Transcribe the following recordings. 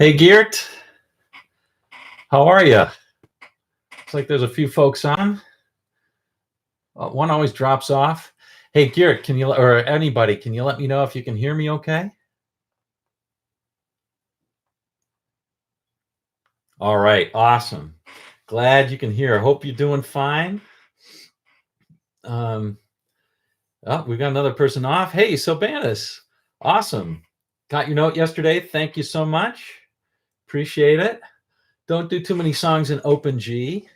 Hey, Geert. How are you? Looks like there's a few folks on. One always drops off. Hey, Geert, or anybody, can you let me know if you can hear me okay? All right, awesome. Glad you can hear. Hope you're doing fine. Oh, we got another person off. Hey, Sobanis. Awesome. Got your note yesterday. Thank you so much. Appreciate it. Don't do too many songs in open G.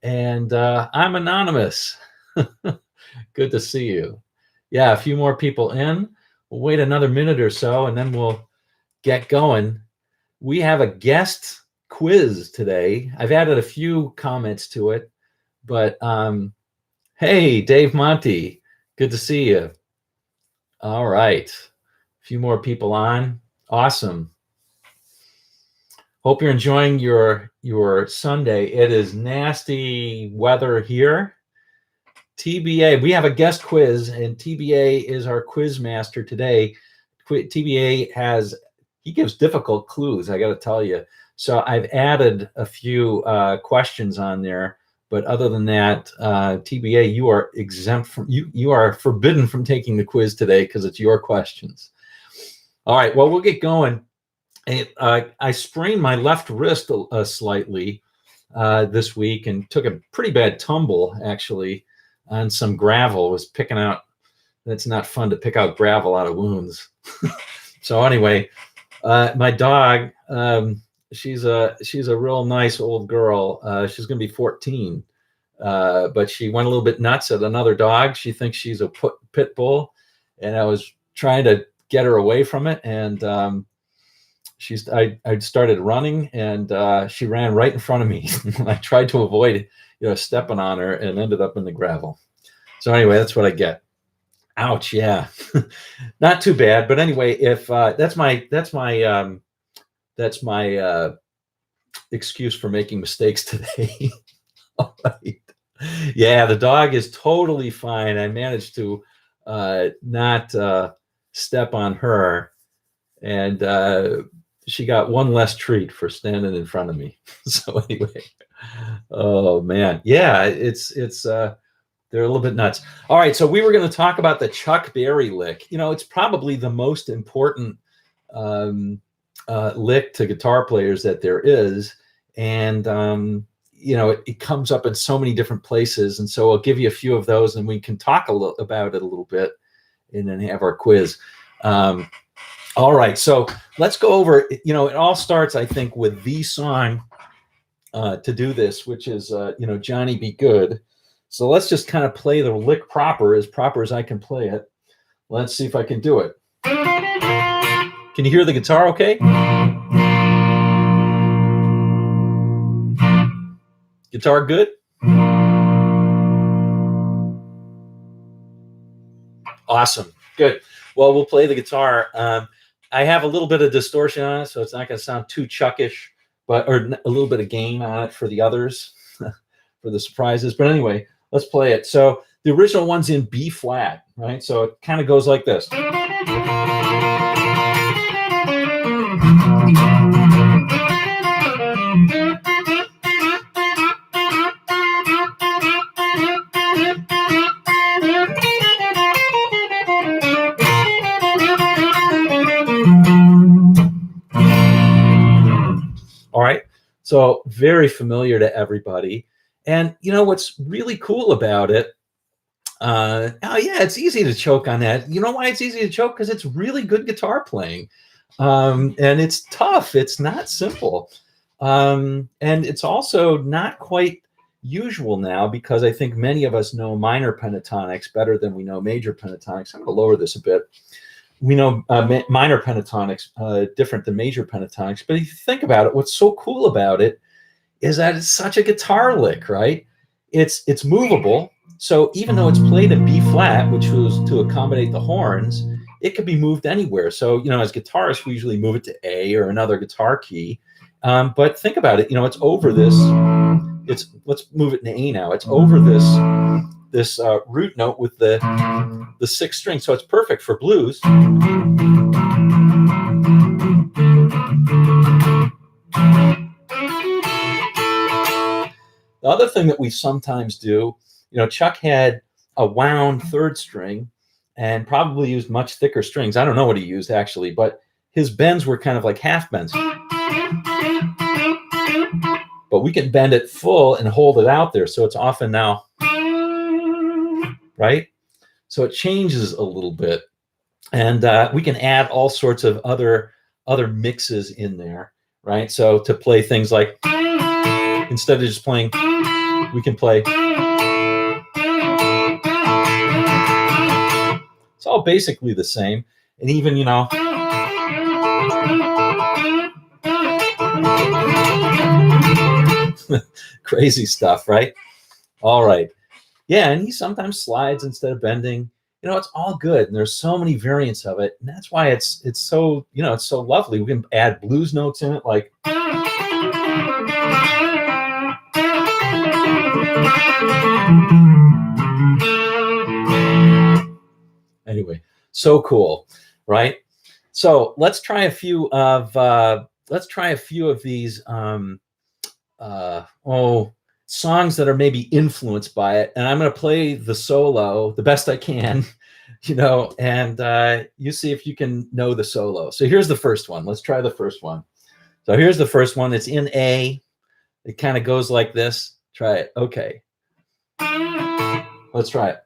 And I'm anonymous. Good to see you. Yeah, a few more people in. We'll wait another minute or so, and then we'll get going. We have a guest quiz today. I've added a few comments to it, but hey, Dave Monty, good to see you. All right, a few more people on. Awesome. Hope you're enjoying your Sunday. It is nasty weather here. TBA, we have a guest quiz, and TBA is our quiz master today. TBA he gives difficult clues, I got to tell you. So I've added a few questions on there, but other than that, TBA, you are exempt from, you are forbidden from taking the quiz today because it's your questions. All right, well, we'll get going. I sprained my left wrist slightly this week and took a pretty bad tumble, actually, on some gravel. Was picking out, it's not fun to pick out gravel out of wounds. So anyway, my dog, she's a real nice old girl. She's going to be 14, but she went a little bit nuts at another dog. She thinks she's a pit bull, and I was trying to get her away from it, and I started running, and she ran right in front of me. I tried to avoid stepping on her, and ended up in the gravel. So anyway, that's what I get. Ouch! Yeah, not too bad. But anyway, if that's my excuse for making mistakes today. All right. Yeah, the dog is totally fine. I managed to not step on her, and she got one less treat for standing in front of me. So anyway, oh man, yeah, it's they're a little bit nuts. All right, so we were going to talk about the Chuck Berry lick. It's probably the most important lick to guitar players that there is, and it comes up in so many different places. And so I'll give you a few of those, and we can talk about it a little bit, and then have our quiz. All right, so let's go over. It all starts, I think, with the song to do this, which is Johnny B. Goode. So let's just kind of play the lick proper as I can play it. Let's see if I can do it. Can you hear the guitar okay? Guitar good? Awesome. Good. Well, we'll play the guitar. I have a little bit of distortion on it, so it's not going to sound too Chuckish, or a little bit of gain on it for the others, for the surprises. But anyway, let's play it. So the original one's in B flat, right? So it kind of goes like this. All right, so very familiar to everybody. And what's really cool about it, it's easy to choke on that. You know why it's easy to choke? Because it's really good guitar playing. And it's tough. It's not simple. And it's also not quite usual now, because I think many of us know minor pentatonics better than we know major pentatonics. I'm going to lower this a bit. We know minor pentatonics different than major pentatonics. But if you think about it, what's so cool about it is that it's such a guitar lick, right? It's movable. So even though it's played in B flat, which was to accommodate the horns, it could be moved anywhere. So, as guitarists, we usually move it to A or another guitar key. But think about it, it's over this. Let's move it to A now. It's over this root note with the sixth string. So it's perfect for blues. The other thing that we sometimes do, Chuck had a wound third string and probably used much thicker strings. I don't know what he used actually, but his bends were kind of like half bends. But we can bend it full and hold it out there. So it's often now, right? So it changes a little bit. And we can add all sorts of other mixes in there, right? So to play things like, instead of just playing, we can play. It's all basically the same. And even, crazy stuff, right? All right. Yeah, and he sometimes slides instead of bending. It's all good, and there's so many variants of it, and that's why it's so it's so lovely. We can add blues notes in it, like anyway, so cool, right? So let's try a few of these songs that are maybe influenced by it, and I'm going to play the solo the best I can. And you see if you can know the solo. So here's the first one. Let's try the first one. So here's the first one. It's in A. It kind of goes like this. Try it. Okay. Let's try it.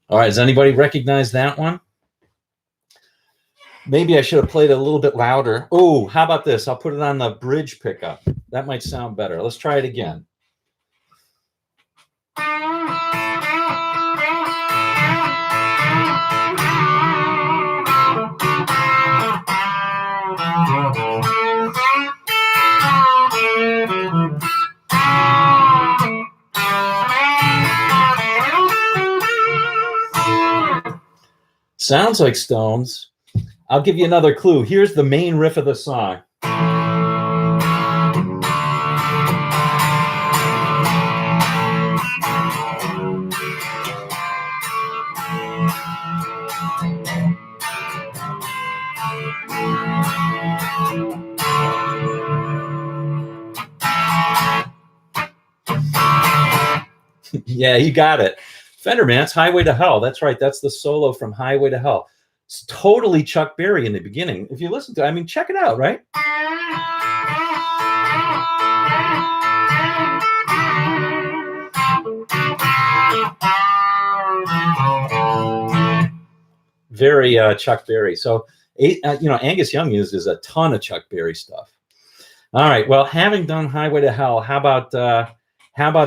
All right, does anybody recognize that one? Maybe I should have played it a little bit louder. Oh, how about this? I'll put it on the bridge pickup. That might sound better. Let's try it again. Sounds like Stones. I'll give you another clue. Here's the main riff of the song. Yeah, you got it. Fenderman's Highway to Hell. That's right. That's the solo from Highway to Hell. It's totally Chuck Berry in the beginning. If you listen to it, check it out, right? Very Chuck Berry. So, Angus Young uses a ton of Chuck Berry stuff. All right. Well, having done Highway to Hell, how about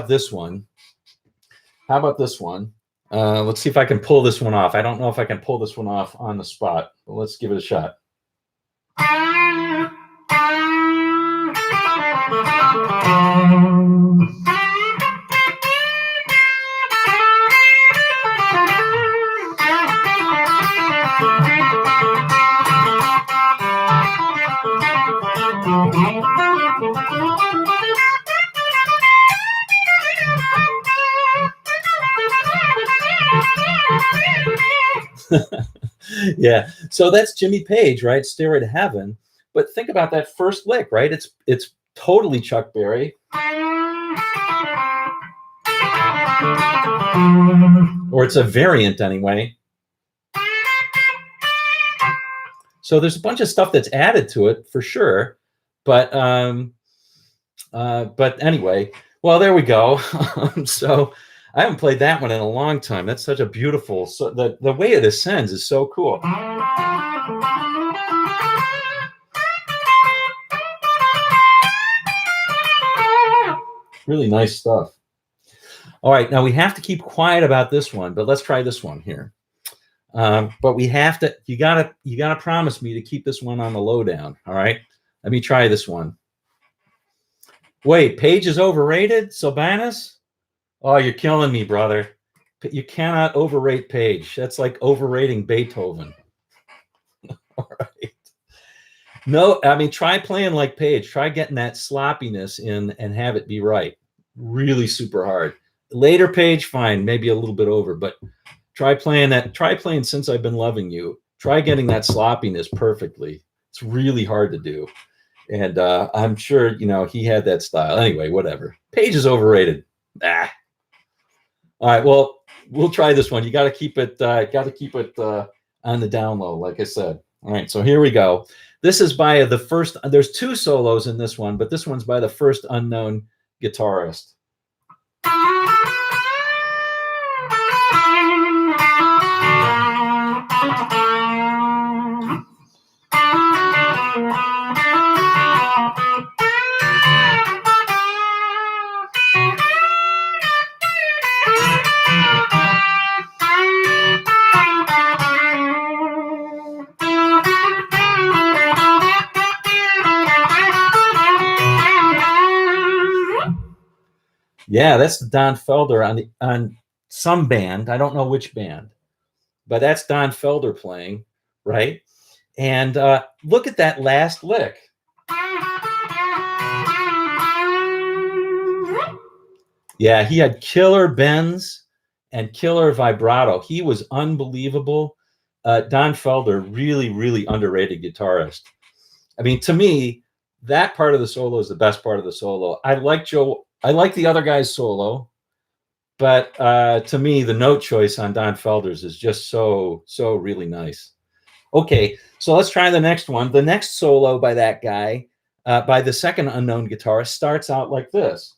this one? How about this one? Let's see if I can pull this one off. I don't know if I can pull this one off on the spot, but let's give it a shot. Yeah, so that's Jimmy Page, right? Stairway to Heaven. But think about that first lick, right? It's totally Chuck Berry. Or it's a variant anyway. So there's a bunch of stuff that's added to it for sure. But anyway, well, there we go. So I haven't played that one in a long time. That's such a beautiful, so the way it ascends is so cool. Really nice stuff. All right, now we have to keep quiet about this one, but let's try this one here. But we have to, you gotta promise me to keep this one on the lowdown. All right, let me try this one. Wait, Page is overrated, Sylvanus? Oh, you're killing me, brother. You cannot overrate Page. That's like overrating Beethoven. All right. No, I mean, try playing like Page. Try getting that sloppiness in and have it be right. Really super hard. Later Page, fine, maybe a little bit over, but try playing that. Try playing Since I've Been Loving You. Try getting that sloppiness perfectly. It's really hard to do. And I'm sure, he had that style. Anyway, whatever. Page is overrated. Ah. All right, well, we'll try this one. You got to keep it on the down low, like I said. All right, so here we go. This is by the first, there's two solos in this one, but this one's by the first unknown guitarist. Yeah, that's Don Felder on some band. I don't know which band, but that's Don Felder playing, right? And look at that last lick. Yeah, he had killer bends and killer vibrato. He was unbelievable. Don Felder, really, really underrated guitarist. I mean, to me, that part of the solo is the best part of the solo. I like the other guy's solo, but to me, the note choice on Don Felder's is just so really nice. Okay, so let's try the next one. The next solo by that guy, by the second unknown guitarist, starts out like this.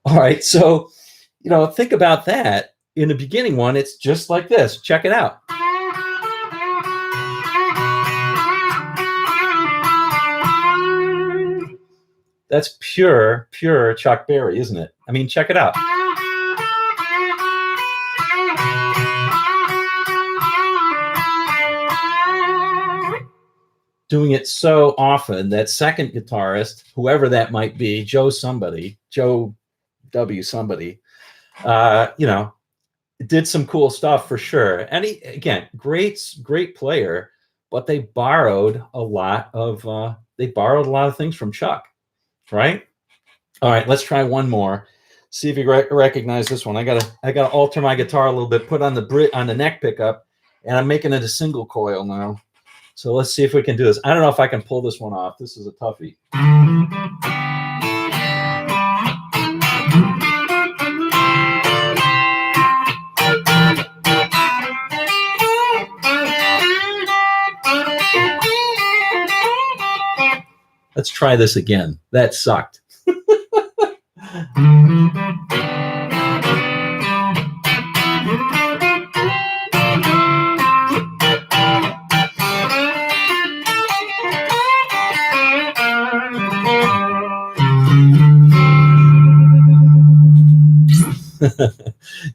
All right, so, think about that. In the beginning one, it's just like this. Check it out. That's pure Chuck Berry, isn't it? I mean, check it out. Doing it so often that second guitarist, whoever that might be, Joe W. somebody, did some cool stuff for sure. And he, again, great player, but they borrowed a lot of things from Chuck, right? All right, let's try one more. See if you recognize this one. I gotta alter my guitar a little bit, put on the neck pickup, and I'm making it a single coil now. So let's see if we can do this. I don't know if I can pull this one off. This is a toughie. Let's try this again. That sucked.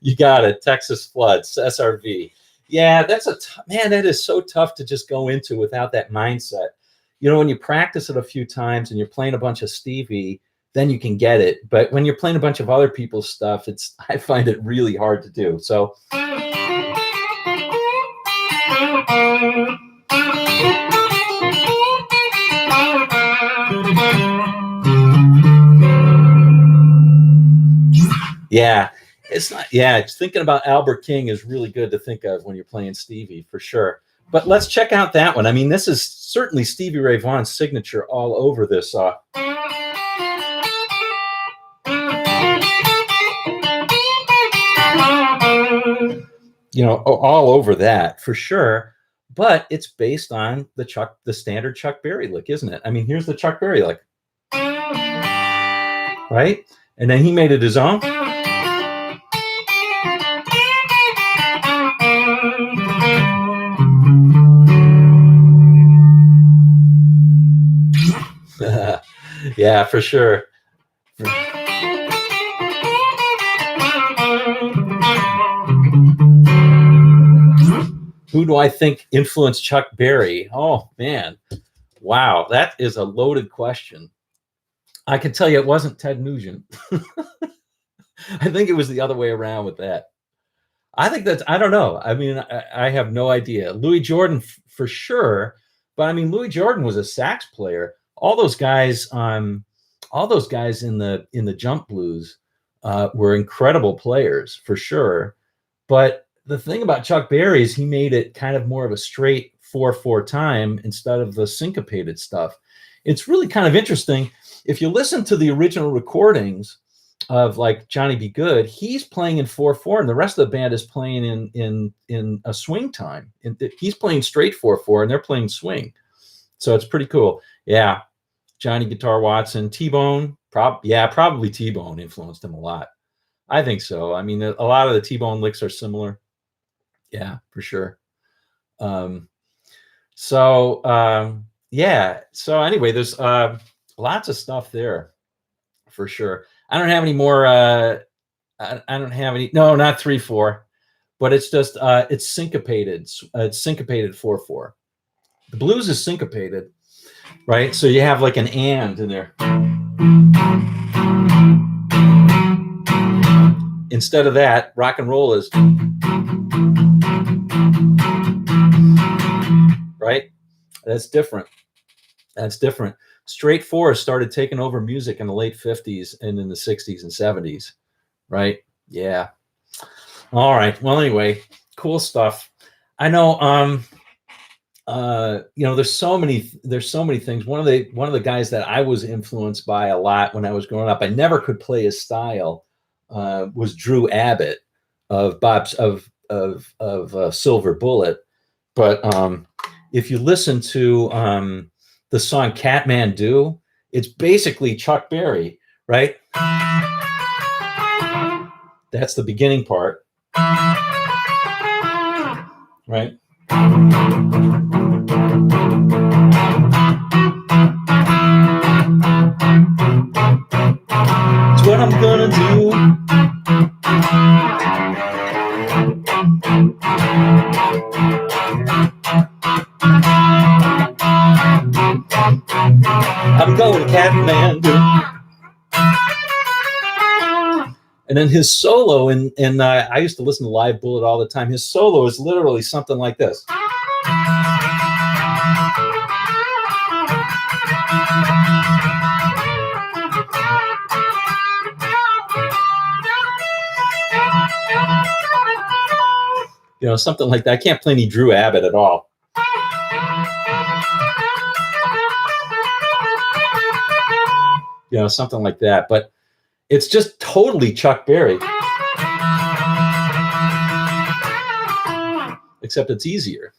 You got it. Texas Floods, SRV. Yeah, man, that is so tough to just go into without that mindset. When you practice it a few times and you're playing a bunch of Stevie, then you can get it. But when you're playing a bunch of other people's stuff, I find it really hard to do. So yeah, it's not. Yeah, thinking about Albert King is really good to think of when you're playing Stevie for sure. But let's check out that one. I mean, this is certainly Stevie Ray Vaughan's signature all over this. All over that for sure. But it's based on the standard Chuck Berry lick, isn't it? I mean, here's the Chuck Berry lick, right? And then he made it his own. Yeah, for sure. Who do I think influenced Chuck Berry? Oh, man. Wow, that is a loaded question. I can tell you it wasn't Ted Nugent. I think it was the other way around with that. I think that's, I don't know. I mean, I have no idea. Louis Jordan for sure, but I mean, Louis Jordan was a sax player. All those guys in the jump blues were incredible players for sure. But the thing about Chuck Berry is he made it kind of more of a straight 4/4 time instead of the syncopated stuff. It's really kind of interesting. If you listen to the original recordings of like Johnny B. Goode, he's playing in 4/4, and the rest of the band is playing in a swing time. And he's playing straight 4/4, and they're playing swing. So it's pretty cool. Yeah, Johnny Guitar Watson, T-Bone, probably T-Bone influenced him a lot. I think so. I mean, a lot of the T-Bone licks are similar. Yeah, for sure. Yeah. So anyway, there's lots of stuff there for sure. I don't have any more. I don't have any. No, not 3/4, but it's just it's syncopated. It's syncopated 4/4. The blues is syncopated, right? So you have like an and in there. Instead of that, rock and roll is right. That's different. That's different. Straight 4 started taking over music in the late 50s and in the 60s and 70s, right? Yeah. All right. Well, anyway, cool stuff. I know there's so many things. One of the guys that I was influenced by a lot when I was growing up, I never could play his style, was Drew Abbott of Silver Bullet. But if you listen to the song Catmandu, it's basically Chuck Berry, right? That's the beginning part, right? It's what I'm gonna do. I'm going to Catmandu. And then his solo, and I used to listen to Live Bullet all the time. His solo is literally something like this. Something like that. I can't play any Drew Abbott at all. Something like that. But it's just totally Chuck Berry. Except it's easier.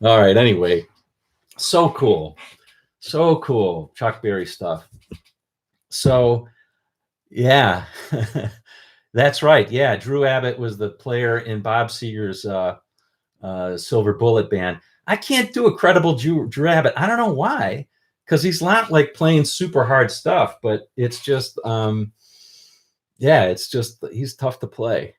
All right, anyway. So cool. So cool. Chuck Berry stuff. So, yeah. That's right. Yeah, Drew Abbott was the player in Bob Seger's Silver Bullet band. I can't do a credible Drew Abbott. I don't know why, because he's not like playing super hard stuff, but it's just, it's just he's tough to play.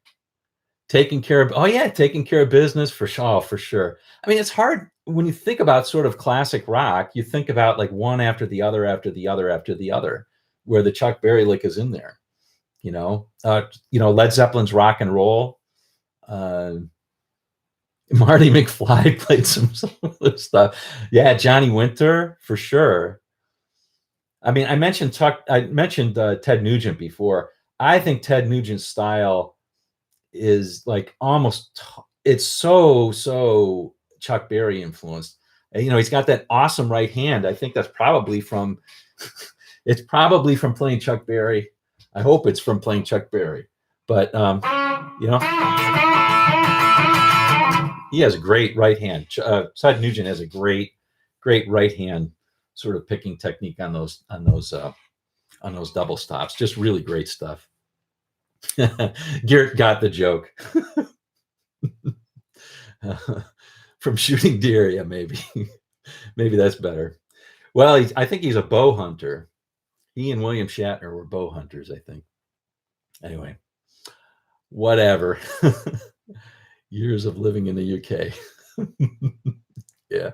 Taking care of business for sure. I mean, it's hard when you think about sort of classic rock. You think about like one after the other, after the other, after the other, where the Chuck Berry lick is in there. Led Zeppelin's Rock and Roll. Marty McFly played some other stuff. Yeah, Johnny Winter for sure. I mean, I mentioned Ted Nugent before. I think Ted Nugent's style is like it's so Chuck Berry influenced. He's got that awesome right hand. I think that's probably from it's probably from playing Chuck Berry. I hope it's from playing Chuck Berry, but he has a great right hand. Ted Nugent has a great right hand sort of picking technique on those double stops. Just really great stuff. Garrett got the joke. From shooting deer, yeah, maybe that's better. Well, I think he's a bow hunter. He and William Shatner were bow hunters, I think. Anyway, whatever. Years of living in the UK. Yeah.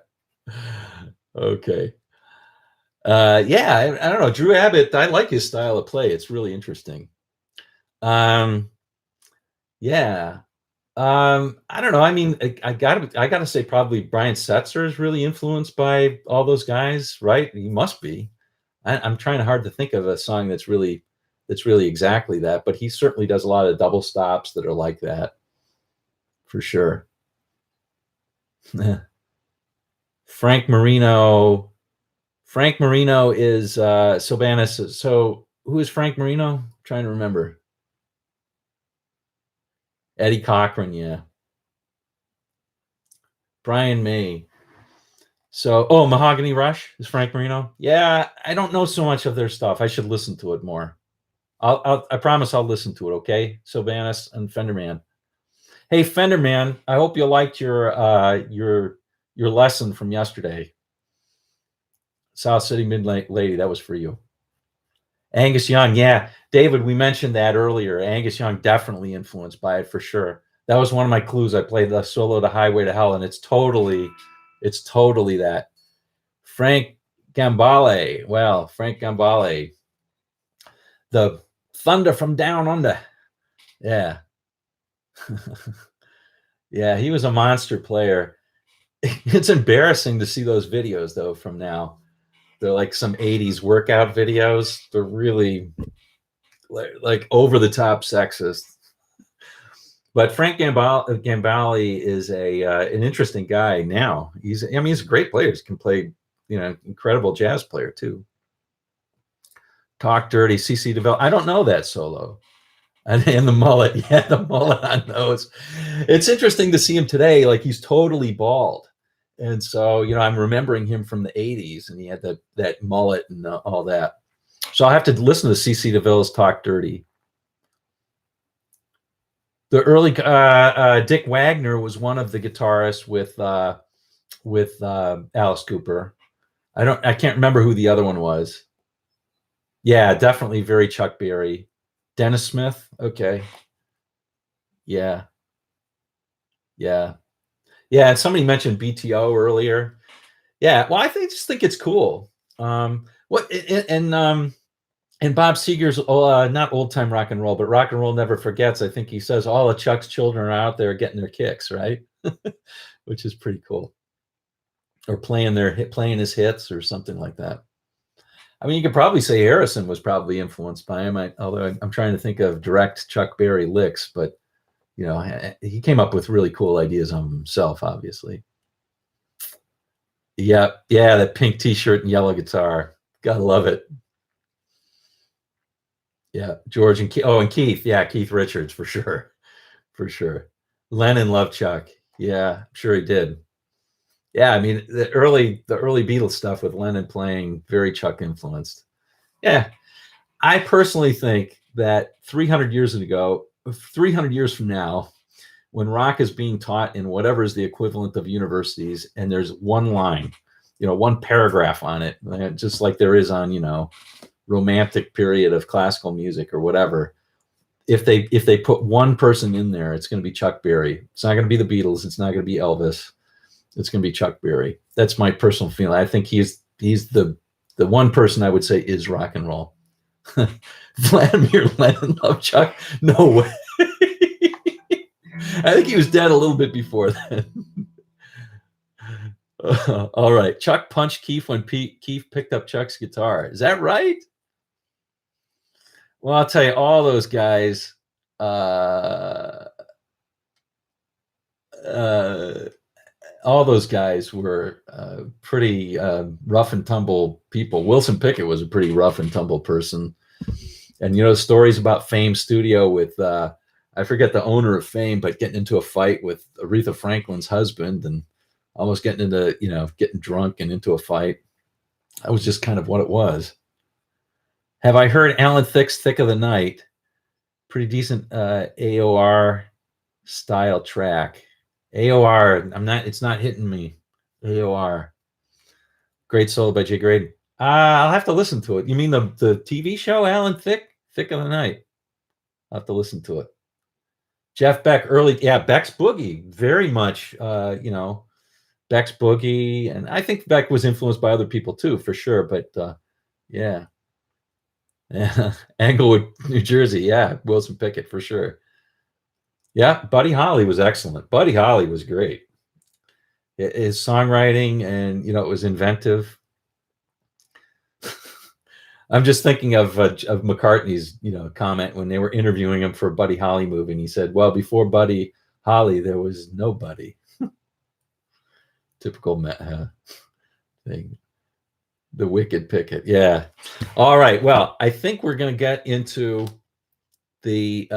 Okay. Yeah, I don't know. Drew Abbott, I like his style of play. It's really interesting. Yeah. I don't know. I mean, I gotta say probably Brian Setzer is really influenced by all those guys, right? He must be. I'm trying hard to think of a song that's really exactly that, but he certainly does a lot of double stops that are like that, for sure. Frank Marino. Frank Marino is Sylvanus. So who is Frank Marino? I'm trying to remember. Eddie Cochran, yeah. Brian May. So, Mahogany Rush is Frank Marino. Yeah, I don't know so much of their stuff. I should listen to it more. I promise I'll listen to it. Okay, Sylvanus and Fenderman. Hey, Fenderman, I hope you liked your lesson from yesterday. South City Midnight Lady, that was for you. Angus Young, yeah, David, we mentioned that earlier. Angus Young definitely influenced by it for sure. That was one of my clues. I played the solo to Highway to Hell, and it's totally that. Frank Gambale. Well, Frank Gambale, the Thunder from Down Under. Yeah. Yeah, he was a monster player. It's embarrassing to see those videos, though, from now. They're like some 80s workout videos. They're really like over the top sexist. But Frank Gambale is an interesting guy now. He's a great player. He can play, incredible jazz player too. Talk Dirty, CC DeVille. I don't know that solo. And the mullet, yeah, the mullet on those. It's interesting to see him today. Like, he's totally bald, and so I'm remembering him from the '80s, and he had that mullet and all that. So I'll have to listen to CC DeVille's Talk Dirty. The early Dick Wagner was one of the guitarists with Alice Cooper. I can't remember who the other one was. Yeah, definitely very Chuck Berry. Dennis Smith. Okay. Yeah. Yeah. Yeah. And somebody mentioned BTO earlier. Yeah. Well, just think it's cool. And Bob Seger's not old time rock and roll, but rock and roll never forgets. I think he says all of Chuck's children are out there getting their kicks, right? Which is pretty cool. Or playing his hits or something like that. I mean, you could probably say Harrison was probably influenced by him. Although I'm trying to think of direct Chuck Berry licks, but he came up with really cool ideas on himself, obviously. Yeah, that pink T-shirt and yellow guitar, gotta love it. Yeah, George and Keith. Oh, and Keith. Yeah, Keith Richards for sure, for sure. Lennon loved Chuck. Yeah, I'm sure he did. Yeah, I mean the early Beatles stuff with Lennon playing, very Chuck influenced. Yeah, I personally think that 300 years from now, when rock is being taught in whatever is the equivalent of universities, and there's one line, one paragraph on it, just like there is on, romantic period of classical music or whatever. If they put one person in there, it's going to be Chuck Berry. It's not going to be the Beatles. It's not going to be Elvis. It's going to be Chuck Berry. That's my personal feeling. I think he's the one person I would say is rock and roll. Vladimir Lenin loved Chuck? No way. I think he was dead a little bit before then. All right. Chuck punched Keith when Keith picked up Chuck's guitar. Is that right? Well, I'll tell you, all those guys, all those guys were pretty rough and tumble people. Wilson Pickett was a pretty rough and tumble person. And, stories about Fame Studio with, I forget the owner of Fame, but getting into a fight with Aretha Franklin's husband and almost getting into, getting drunk and into a fight. That was just kind of what it was. Have I heard Alan Thicke's Thicke of the Night? Pretty decent AOR style track. AOR, it's not hitting me. AOR. Great solo by Jay Graydon. I'll have to listen to it. You mean the TV show, Alan Thicke? Thicke of the Night. I'll have to listen to it. Jeff Beck, Beck's Boogie. Very much, Beck Beck's Boogie, and I think Beck was influenced by other people too, for sure. But yeah, Englewood, New Jersey, yeah, Wilson Pickett for sure. Yeah, Buddy Holly was excellent. Buddy Holly was great. His songwriting, and it was inventive. I'm just thinking of McCartney's comment when they were interviewing him for a Buddy Holly movie, and he said, "Well, before Buddy Holly, there was nobody." Typical thing. The wicked Pickett, yeah. All right, well, I think we're going to get into the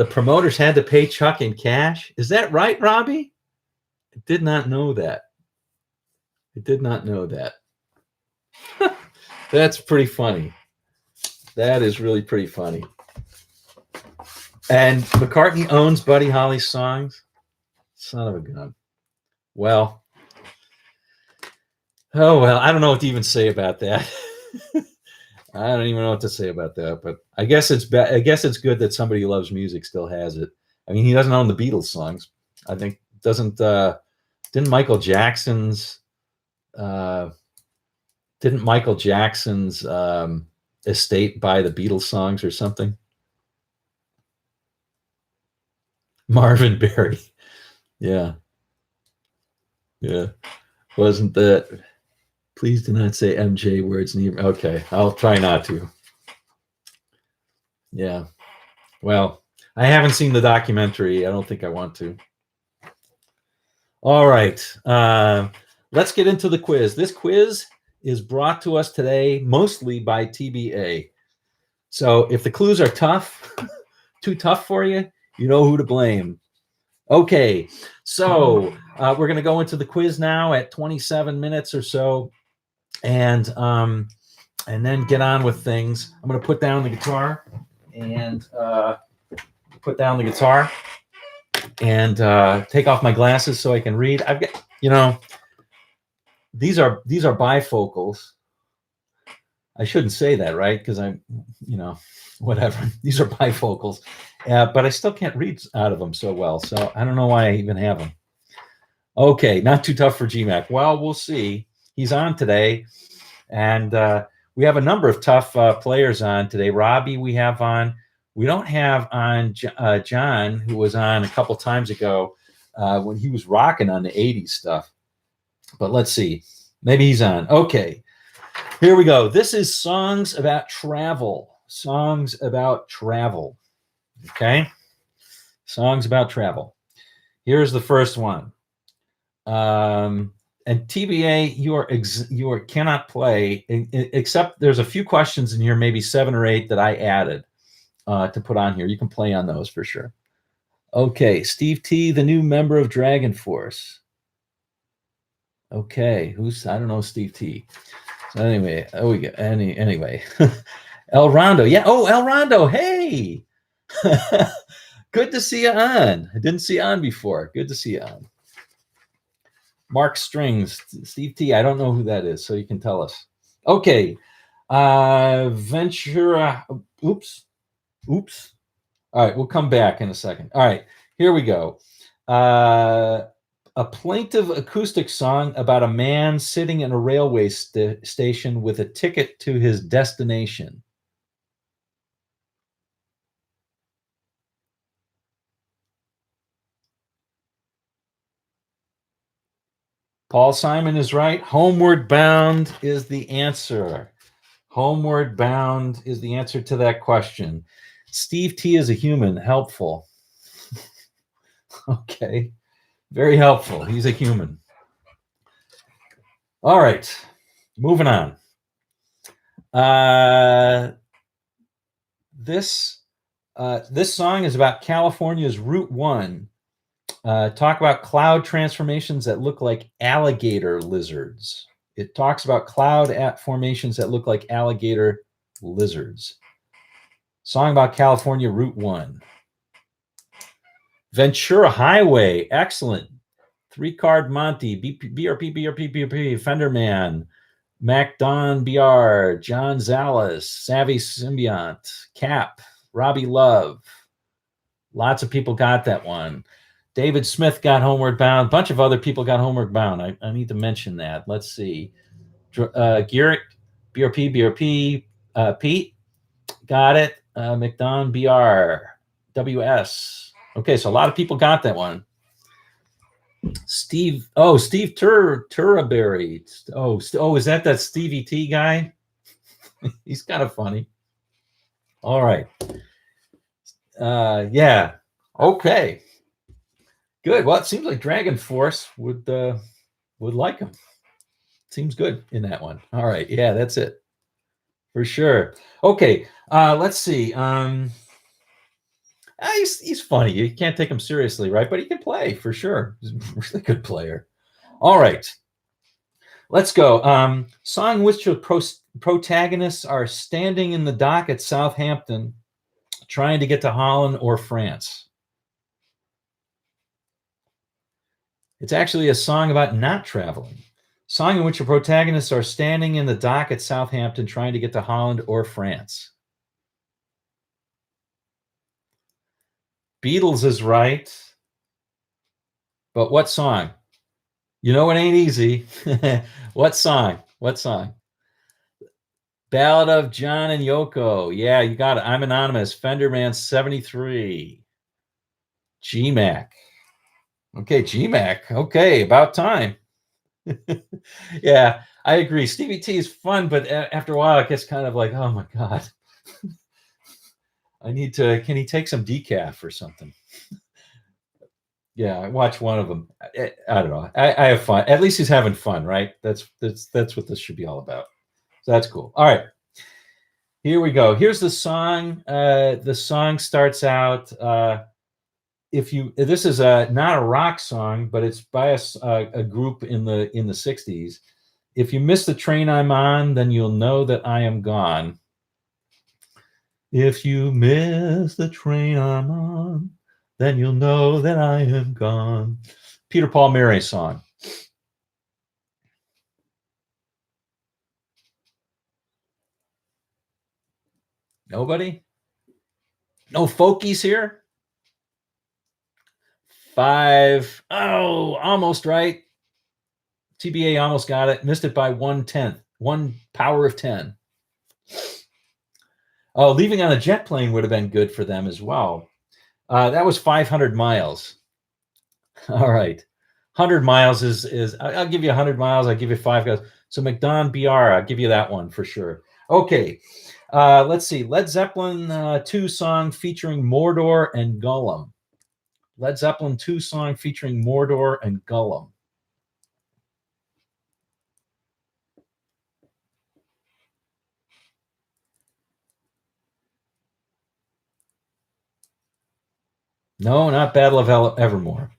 promoters had to pay Chuck in cash. Is that right, Robbie? I did not know that. That's pretty funny. That is really pretty funny. And McCartney owns Buddy Holly's songs. Son of a gun. Well, I don't know what to even say about that. I don't even know what to say about that, but I guess it's good that somebody who loves music still has it. I mean, he doesn't own the Beatles songs. I think didn't Michael Jackson's estate buy the Beatles songs or something? Marvin Berry. Yeah. Wasn't that? Please do not say MJ words near. Okay, I'll try not to. Yeah. Well, I haven't seen the documentary. I don't think I want to. All right. Let's get into the quiz. This quiz is brought to us today mostly by TBA. So if the clues are tough, too tough for you, you know who to blame. Okay, so we're going to go into the quiz now at 27 minutes or so, and then get on with things. I'm going to put down the guitar and take off my glasses so I can read. I've got, these are bifocals. I shouldn't say that, right? Because I'm, whatever. These are bifocals, but I still can't read out of them so well. So I don't know why I even have them. Okay, not too tough for GMAC. Well, we'll see. He's on today, and we have a number of tough players on today. Robbie, we have on. We don't have on John, who was on a couple times ago when he was rocking on the 80s stuff. But let's see. Maybe he's on. Okay. Here we go. This is songs about travel. Songs about travel. Okay? Songs about travel. Here's the first one. And TBA, you cannot play, except there's a few questions in here, maybe 7 or 8 that I added to put on here. You can play on those for sure. Okay, Steve T, the new member of Dragon Force. Okay, I don't know Steve T. So anyway, anyway. El Rondo. Yeah, El Rondo. Hey. Good to see you on. I didn't see you on before. Good to see you on. Mark Strings, Steve T. I don't know who that is, so you can tell us. Okay. Ventura. Oops. All right, we'll come back in a second. All right, here we go. A plaintive acoustic song about a man sitting in a railway station with a ticket to his destination. Paul Simon is right. Homeward Bound is the answer. Homeward Bound is the answer to that question. Steve T is a human. Helpful. Okay. Very helpful. He's a human. All right. Moving on. This song is about California's Route 1. Talk about cloud transformations that look like alligator lizards. It talks about cloud formations that look like alligator lizards. Song about California Route 1. Ventura Highway, excellent. 3-Card Monty, BRP, Fenderman, Mac Don BR, John Zallis, Savvy Symbiont, Cap, Robbie Love. Lots of people got that one. David Smith got Homeward Bound. A bunch of other people got Homeward Bound. I need to mention that. Let's see. Garrett, BRP, Pete, got it. McDon, BR, WS. Okay, so a lot of people got that one. Steve Turberry. Is that Stevie T guy? He's kind of funny. All right. Yeah. Okay. Good. Well, it seems like Dragon Force would like him. Seems good in that one. All right. Yeah, that's it. For sure. Okay. Let's see. He's funny. You can't take him seriously, right? But he can play for sure. He's a really good player. All right. Let's go. Song which the protagonists are standing in the dock at Southampton trying to get to Holland or France. It's actually a song about not traveling. Song in which the protagonists are standing in the dock at Southampton trying to get to Holland or France. Beatles is right. But what song? You know it ain't easy. What song? What song? Ballad of John and Yoko. Yeah, you got it. I'm Anonymous. Fenderman 73. GMAC. Okay, GMAC. Okay, about time. Yeah, I agree. Stevie T is fun, but after a while, it gets kind of like, oh my God. I need to, can he take some decaf or something? Yeah, I watch one of them. I don't know. I have fun. At least he's having fun, right? That's what this should be all about. So that's cool. All right. Here we go. Here's the song. The song starts out, this is not a rock song, but it's by a group in the 60s. If you miss the train I'm on, then you'll know that I am gone. If you miss the train I'm on, then you'll know that I am gone. Peter Paul Mary song. Nobody? No folkies here? 5. Oh, almost right. TBA almost got it. Missed it by 1/10. 1 power of 10. Oh, Leaving on a Jet Plane would have been good for them as well. That was 500 miles. All right. 100 miles is I'll give you 100 miles. I'll give you 5 guys. So McDon BR, I'll give you that one for sure. Okay. Let's see. Led Zeppelin 2 song featuring Mordor and Gollum. Led Zeppelin 2 song featuring Mordor and Gollum. No, not Battle of Evermore.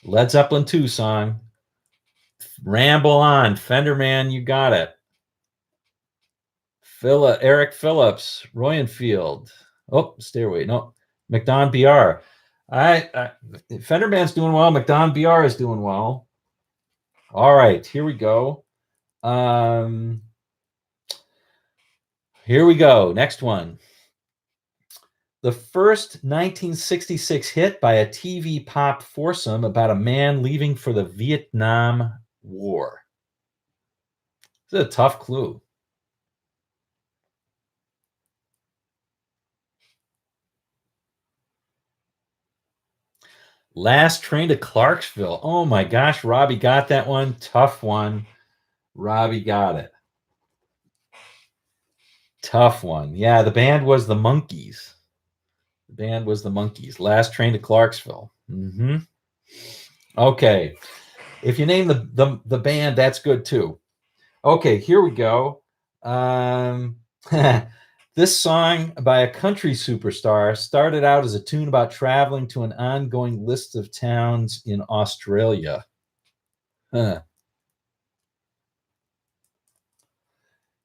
Led Zeppelin 2 song. Ramble On. Fenderman, you got it. Eric Phillips. Royenfield. Oh, Stairway. No. McDon BR. Fenderman's doing well. McDon BR is doing well. All right, here we go. Here we go. Next one. The first 1966 hit by a TV pop foursome about a man leaving for the Vietnam War. This is a tough clue. Last Train to Clarksville. Oh my gosh, Robbie got that one. Tough one. Robbie got it. Tough one. Yeah, the band was the Monkees. The band was the Monkees. Last Train to Clarksville. Mm-hmm. Okay. If you name the band, that's good too. Okay, here we go. This song by a country superstar started out as a tune about traveling to an ongoing list of towns in Australia.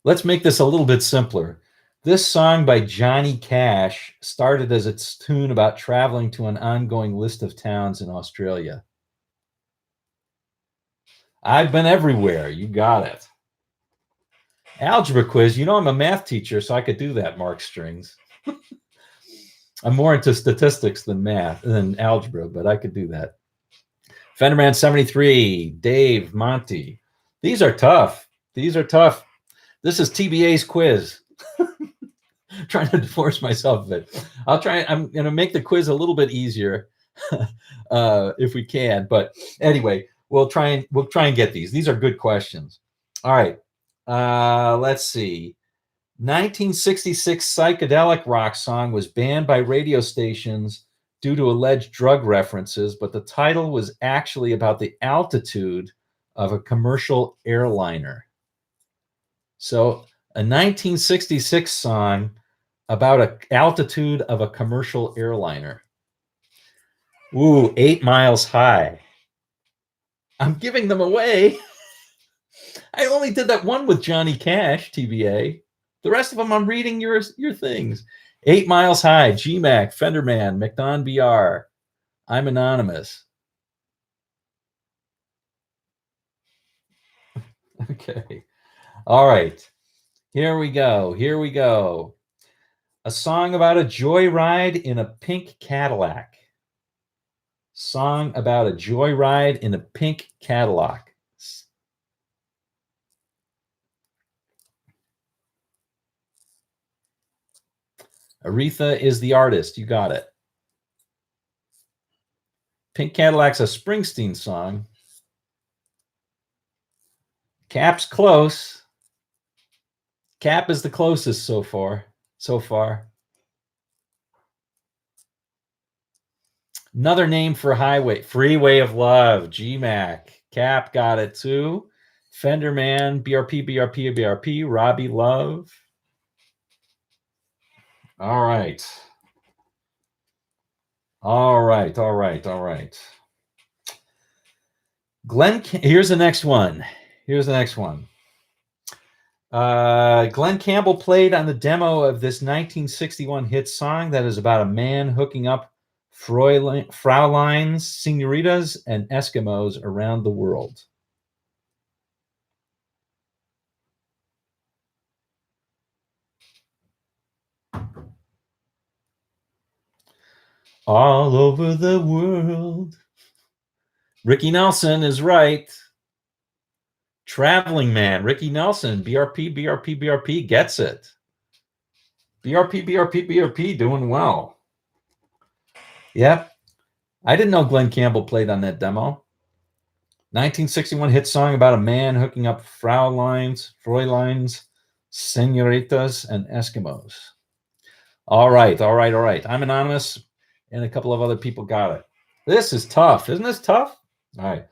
Let's make this a little bit simpler. This song by Johnny Cash started as its tune about traveling to an ongoing list of towns in Australia. I've been everywhere. You got it. Algebra quiz. You know I'm a math teacher, so I could do that, Mark Strings. I'm more into statistics than math, than algebra, but I could do that. Fenderman 73, Dave, Monty. These are tough. These are tough. This is TBA's quiz. Trying to divorce myself of it. I'll try. I'm going to make the quiz a little bit easier if we can. But anyway, we'll try and get these. These are good questions. All right. Let's see. 1966 psychedelic rock song was banned by radio stations due to alleged drug references, but the title was actually about the altitude of a commercial airliner. So a 1966 song about an altitude of a commercial airliner. Ooh, 8 Miles High. I'm giving them away. I only did that one with Johnny Cash, TBA. The rest of them, I'm reading your things. 8 Miles High, GMAC, Fenderman, McDon BR. I'm anonymous. Okay. All right. Here we go. Here we go. A song about a joyride in a pink Cadillac. Song about a joyride in a pink Cadillac. Aretha is the artist. You got it. Pink Cadillac's a Springsteen song. Cap's close. Cap is the closest so far. Another name for highway. Freeway of Love. GMAC. Cap got it too. Fenderman. BRP. Robbie Love. All right. Here's the next one. Glen Campbell played on the demo of this 1961 hit song that is about a man hooking up Fraulines, senoritas, and Eskimos around the world. All over the world. Ricky Nelson is right. Traveling Man, Ricky Nelson, BRP gets it. BRP doing well. Yep. I didn't know Glen Campbell played on that demo. 1961 hit song about a man hooking up Fraulines, senoritas, and Eskimos. All right. I'm anonymous, and a couple of other people got it. This is tough. Isn't this tough? All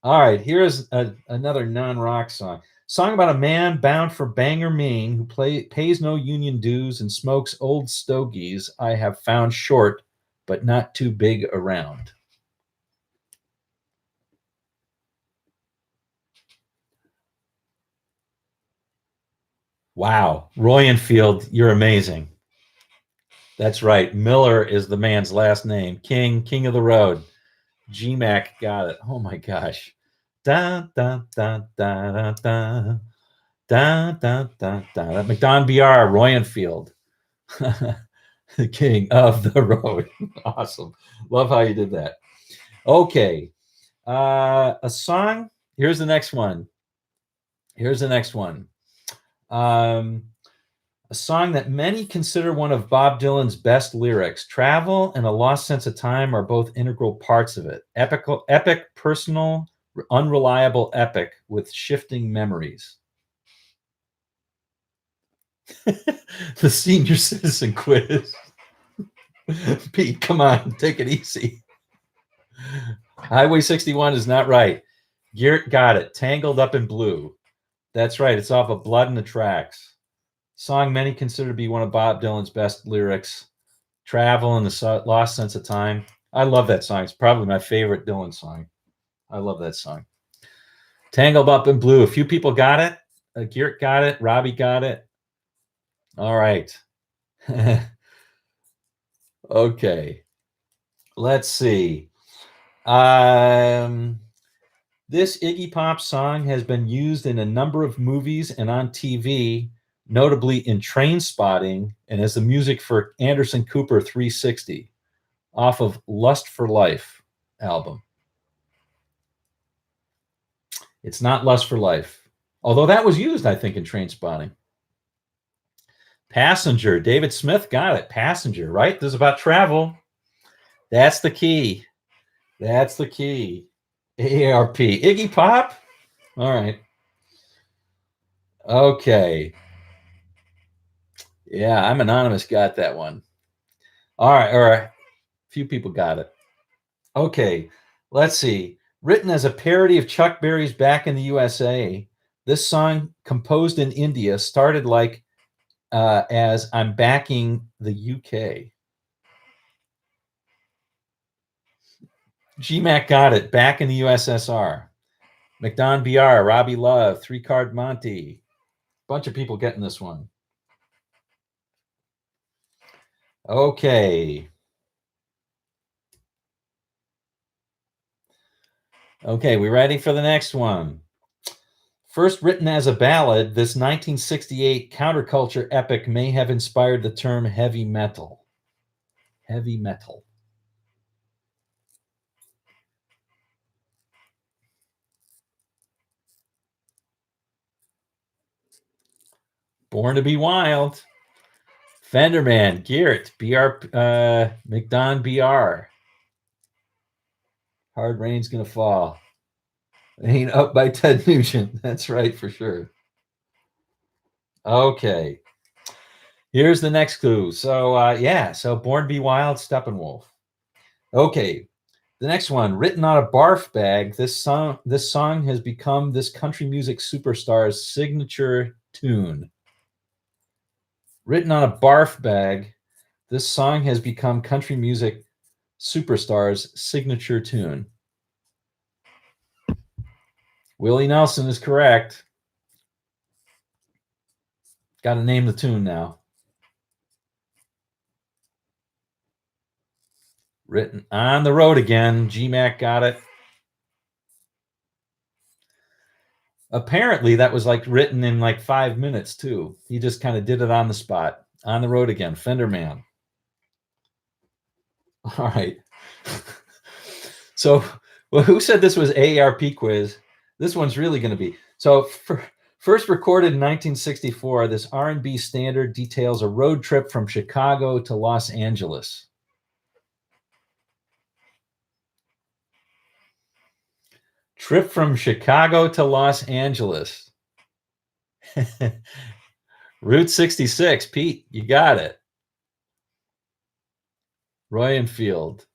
right. Here's another non-rock song. Song about a man bound for Bangor, Maine, who pays no union dues and smokes old stogies I have found short, but not too big around. Wow. Roy Enfield, you're amazing. That's right. Miller is the man's last name. King of the road. GMAC got it. Oh my gosh. Da da da da da da da da da da. McDon BR, Roy Enfield. The king of the road. Awesome. Love how you did that. Okay. A song. Here's the next one. A song that many consider one of Bob Dylan's best lyrics. Travel and A Lost Sense of Time are both integral parts of it. Epic, personal, unreliable epic with shifting memories. The senior citizen quiz. Pete, come on, take it easy. Highway 61 is not right. Geert got it. Tangled Up in Blue. That's right. It's off of Blood in the Tracks. Song many consider to be one of Bob Dylan's best lyrics. Travel and the Lost Sense of Time. I love that song. It's probably my favorite Dylan song. I love that song. Tangled Up in Blue. A few people got it. Geert got it. Robbie got it. All right. Okay. Let's see. This Iggy Pop song has been used in a number of movies and on TV, notably in Trainspotting and as the music for Anderson Cooper 360 off of Lust for Life album. It's not Lust for Life. Although that was used, I think, in Train Spotting. Passenger. David Smith got it. Passenger, right? This is about travel. That's the key. That's the key. AARP. Iggy Pop? All right. Okay. Yeah, I'm Anonymous got that one. All right. All right. Few people got it. Okay. Let's see. Written as a parody of Chuck Berry's Back in the USA, this song, composed in India, started like as I'm backing the UK. GMAC got it. Back in the USSR. McDon BR, Robbie Love, Three Card Monte. Bunch of people getting this one. Okay. Okay, we ready for the next one? First written as a ballad, this 1968 counterculture epic may have inspired the term heavy metal. Heavy metal. Born to be Wild. Fenderman, Garrett, BR, McDon BR. Hard Rain's Gonna Fall. Ain't Up by Ted Nugent. That's right, for sure. Okay. Here's the next clue. So, so Born to be Wild, Steppenwolf. Okay. The next one, written on a barf bag, this song has become this country music superstar's signature tune. Written on a barf bag, this song has become country music superstar's signature tune. Willie Nelson is correct. Got to name the tune now. Written on the road again. GMAC got it. Apparently, that was like written in like 5 minutes too. He just kind of did it on the spot. On the road again. Fenderman. All right. So, well, who said this was AARP quiz? This one's really going to be. So, first recorded in 1964, this R&B standard details a road trip from Chicago to Los Angeles. Trip from Chicago to Los Angeles. Route 66. Pete, you got it. Roy and Field.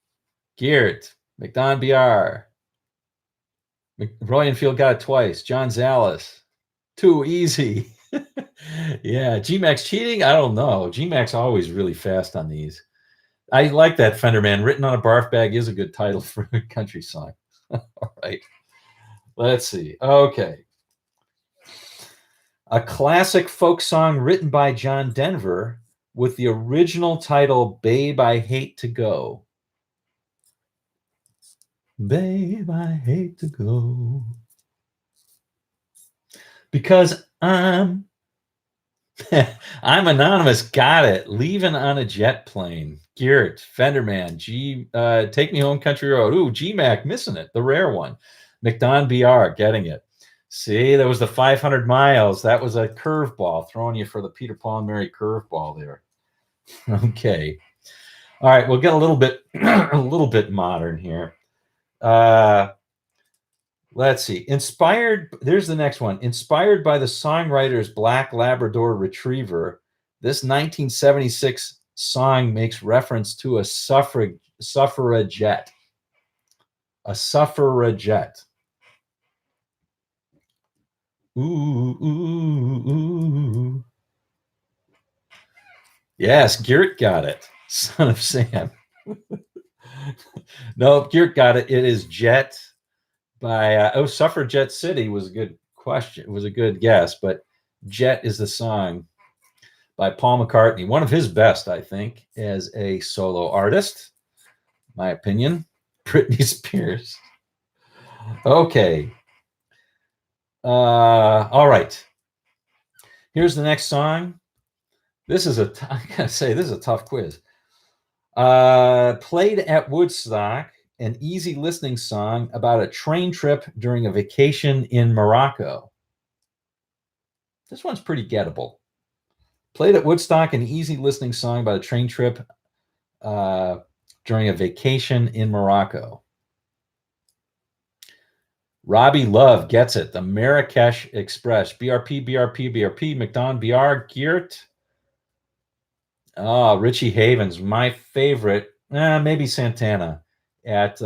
Geert. McDon BR. Roy and Field got it twice. John Zallis. Too easy. Yeah. GMAX cheating? I don't know. GMAX always really fast on these. I like that, Fenderman. Written on a barf bag is a good title for a country song. All right. Let's see. Okay. A classic folk song written by John Denver with the original title, Babe, I Hate to Go. Babe, I hate to go. Because I'm Anonymous. Got it. Leaving on a jet plane. Garrett, Fenderman, Take Me Home Country Road. Ooh, GMAC missing it. The rare one. McDon BR getting it. See, there was the 500 miles. That was a curveball, throwing you for the Peter, Paul, and Mary curveball there. Okay. All right, we'll get a little bit modern here. Let's see. There's the next one. Inspired by the songwriter's Black Labrador Retriever, this 1976 song makes reference to a suffragette. A suffragette. Ooh, ooh, ooh. Yes, Geert got it. Son of Sam. No, Geert got it. It is Jet by Suffragette City was a good question. It was a good guess, but Jet is the song by Paul McCartney. One of his best, I think, as a solo artist. My opinion. Britney Spears. Okay. All right. Here's the next song. This is I gotta say, this is a tough quiz. Played at Woodstock an easy listening song about a train trip during a vacation in Morocco. This one's pretty gettable. Played at Woodstock, an easy listening song about a train trip during a vacation in Morocco. Robbie Love gets it. The Marrakesh Express. BRP, BRP, BRP. McDonald, BR, Geert. Oh, Richie Havens, my favorite. Maybe Santana at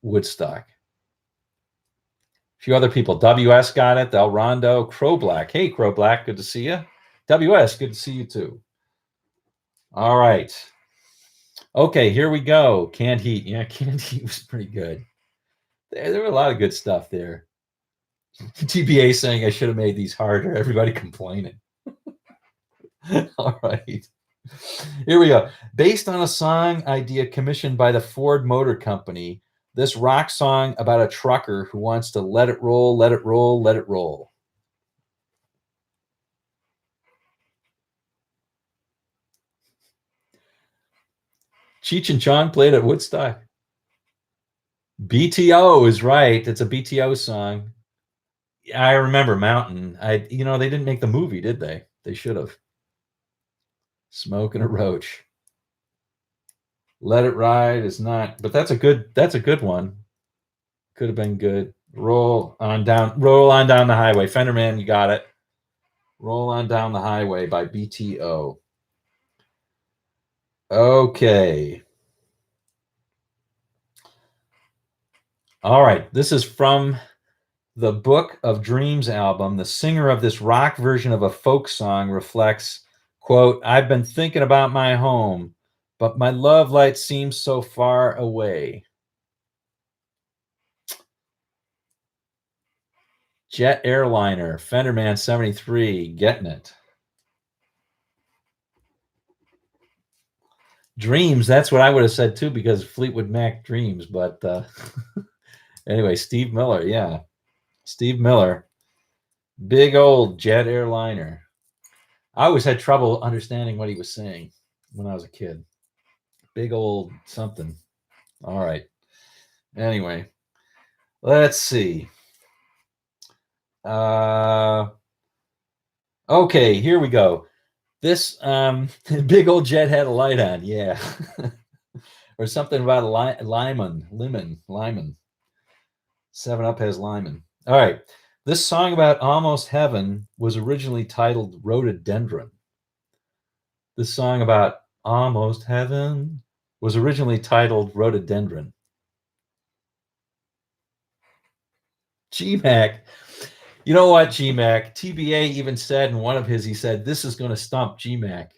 Woodstock. A few other people. WS got it. Del Rondo, Crow Black. Hey, Crow Black, good to see you. WS, good to see you too. All right. Okay, here we go. Canned Heat. Yeah, Canned Heat was pretty good. There were a lot of good stuff there. TBA saying I should have made these harder. Everybody complaining. All right. Here we go. Based on a song idea commissioned by the Ford Motor Company, this rock song about a trucker who wants to let it roll, let it roll, let it roll. Cheech and Chong played at Woodstock. BTO is right. It's a BTO song. I remember Mountain. They didn't make the movie, did they? They should have. Smoking a Roach. Let It Ride is not, but that's a good one. Could have been good. Roll on down the highway. Fenderman, you got it. Roll on down the highway by BTO. Okay. All right. This is from the Book of Dreams album. The singer of this rock version of a folk song reflects, quote, I've been thinking about my home, but my love light seems so far away. Jet Airliner, Fenderman 73, getting it. Dreams, that's what I would have said too, because Fleetwood Mac Dreams, but anyway, Steve Miller, yeah. Steve Miller, big old Jet Airliner. I always had trouble understanding what he was saying when I was a kid. Big old something. All right. Anyway, let's see. Okay, here we go. This big old jet had a light on, yeah. Or something about a lemon. 7-Up has lemon. All right. This song about almost heaven was originally titled Rhododendron. This song about almost heaven was originally titled Rhododendron. G-Mac. You know what, G-Mac? TBA even said in one of his, he said, this is going to stump G-Mac.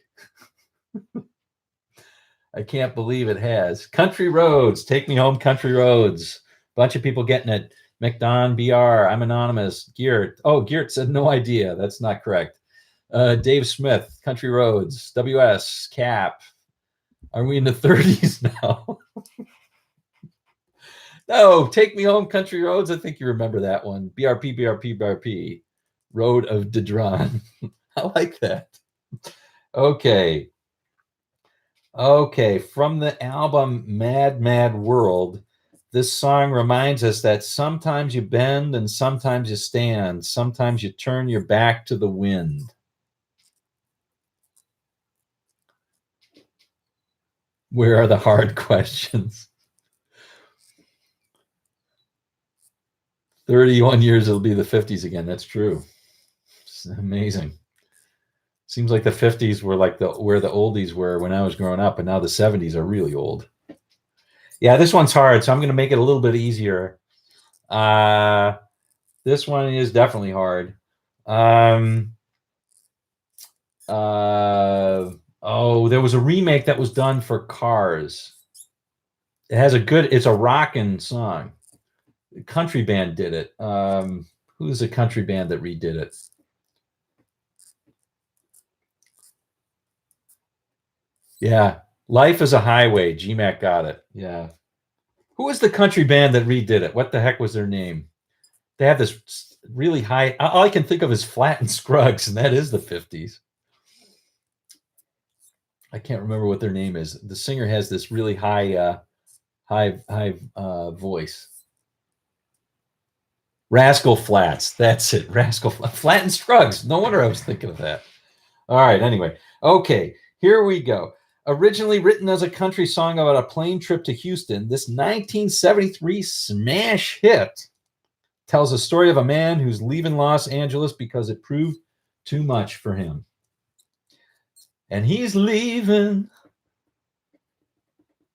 I can't believe it has. Country Roads. Take Me Home, Country Roads. Bunch of people getting it. McDon, BR, I'm anonymous. Geert. Oh, Geert said no idea. That's not correct. Dave Smith, Country Roads. WS, Cap. Are we in the 30s now? No, Take Me Home, Country Roads. I think you remember that one. BRP, BRP, BRP. Road of Dedron. I like that. Okay. From the album Mad, Mad World, this song reminds us that sometimes you bend and sometimes you stand. Sometimes you turn your back to the wind. Where are the hard questions? 31 years, it'll be the 50s again. That's true. It's amazing. Seems like the 50s were like where the oldies were when I was growing up, and now the 70s are really old. Yeah, this one's hard, so I'm going to make it a little bit easier. This one is definitely hard. There was a remake that was done for Cars. It's a rockin' song. A country band did it. Who's a country band that redid it? Yeah. Life is a Highway. GMAC got it. Yeah. Who was the country band that redid it? What the heck was their name? They have this really high. All I can think of is Flat and Scruggs, and that is the 50s. I can't remember what their name is. The singer has this really high voice. Rascal Flatts. That's it. Rascal Flat and Scruggs. No wonder I was thinking of that. All right. Anyway. Okay. Here we go. Originally written as a country song about a plane trip to Houston, this 1973 smash hit tells a story of a man who's leaving Los Angeles because it proved too much for him. And he's leaving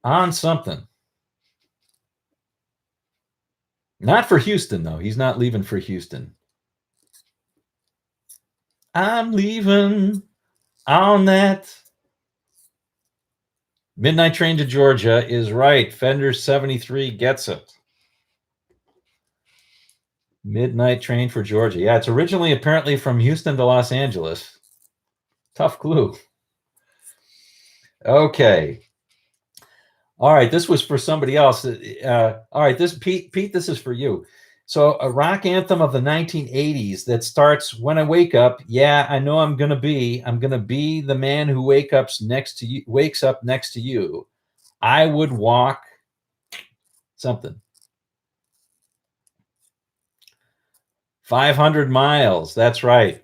on something. Not for Houston, though. He's not leaving for Houston. I'm leaving on that. Midnight Train to Georgia is right. Fender 73 gets it. Midnight Train for Georgia. Yeah, it's originally apparently from Houston to Los Angeles. Tough clue. Okay. All right, this was for somebody else. All right, this Pete, this is for you. So a rock anthem of the 1980s that starts, when I wake up, yeah, I know I'm gonna be the man who wakes up next to you. I would walk something. 500 miles. That's right.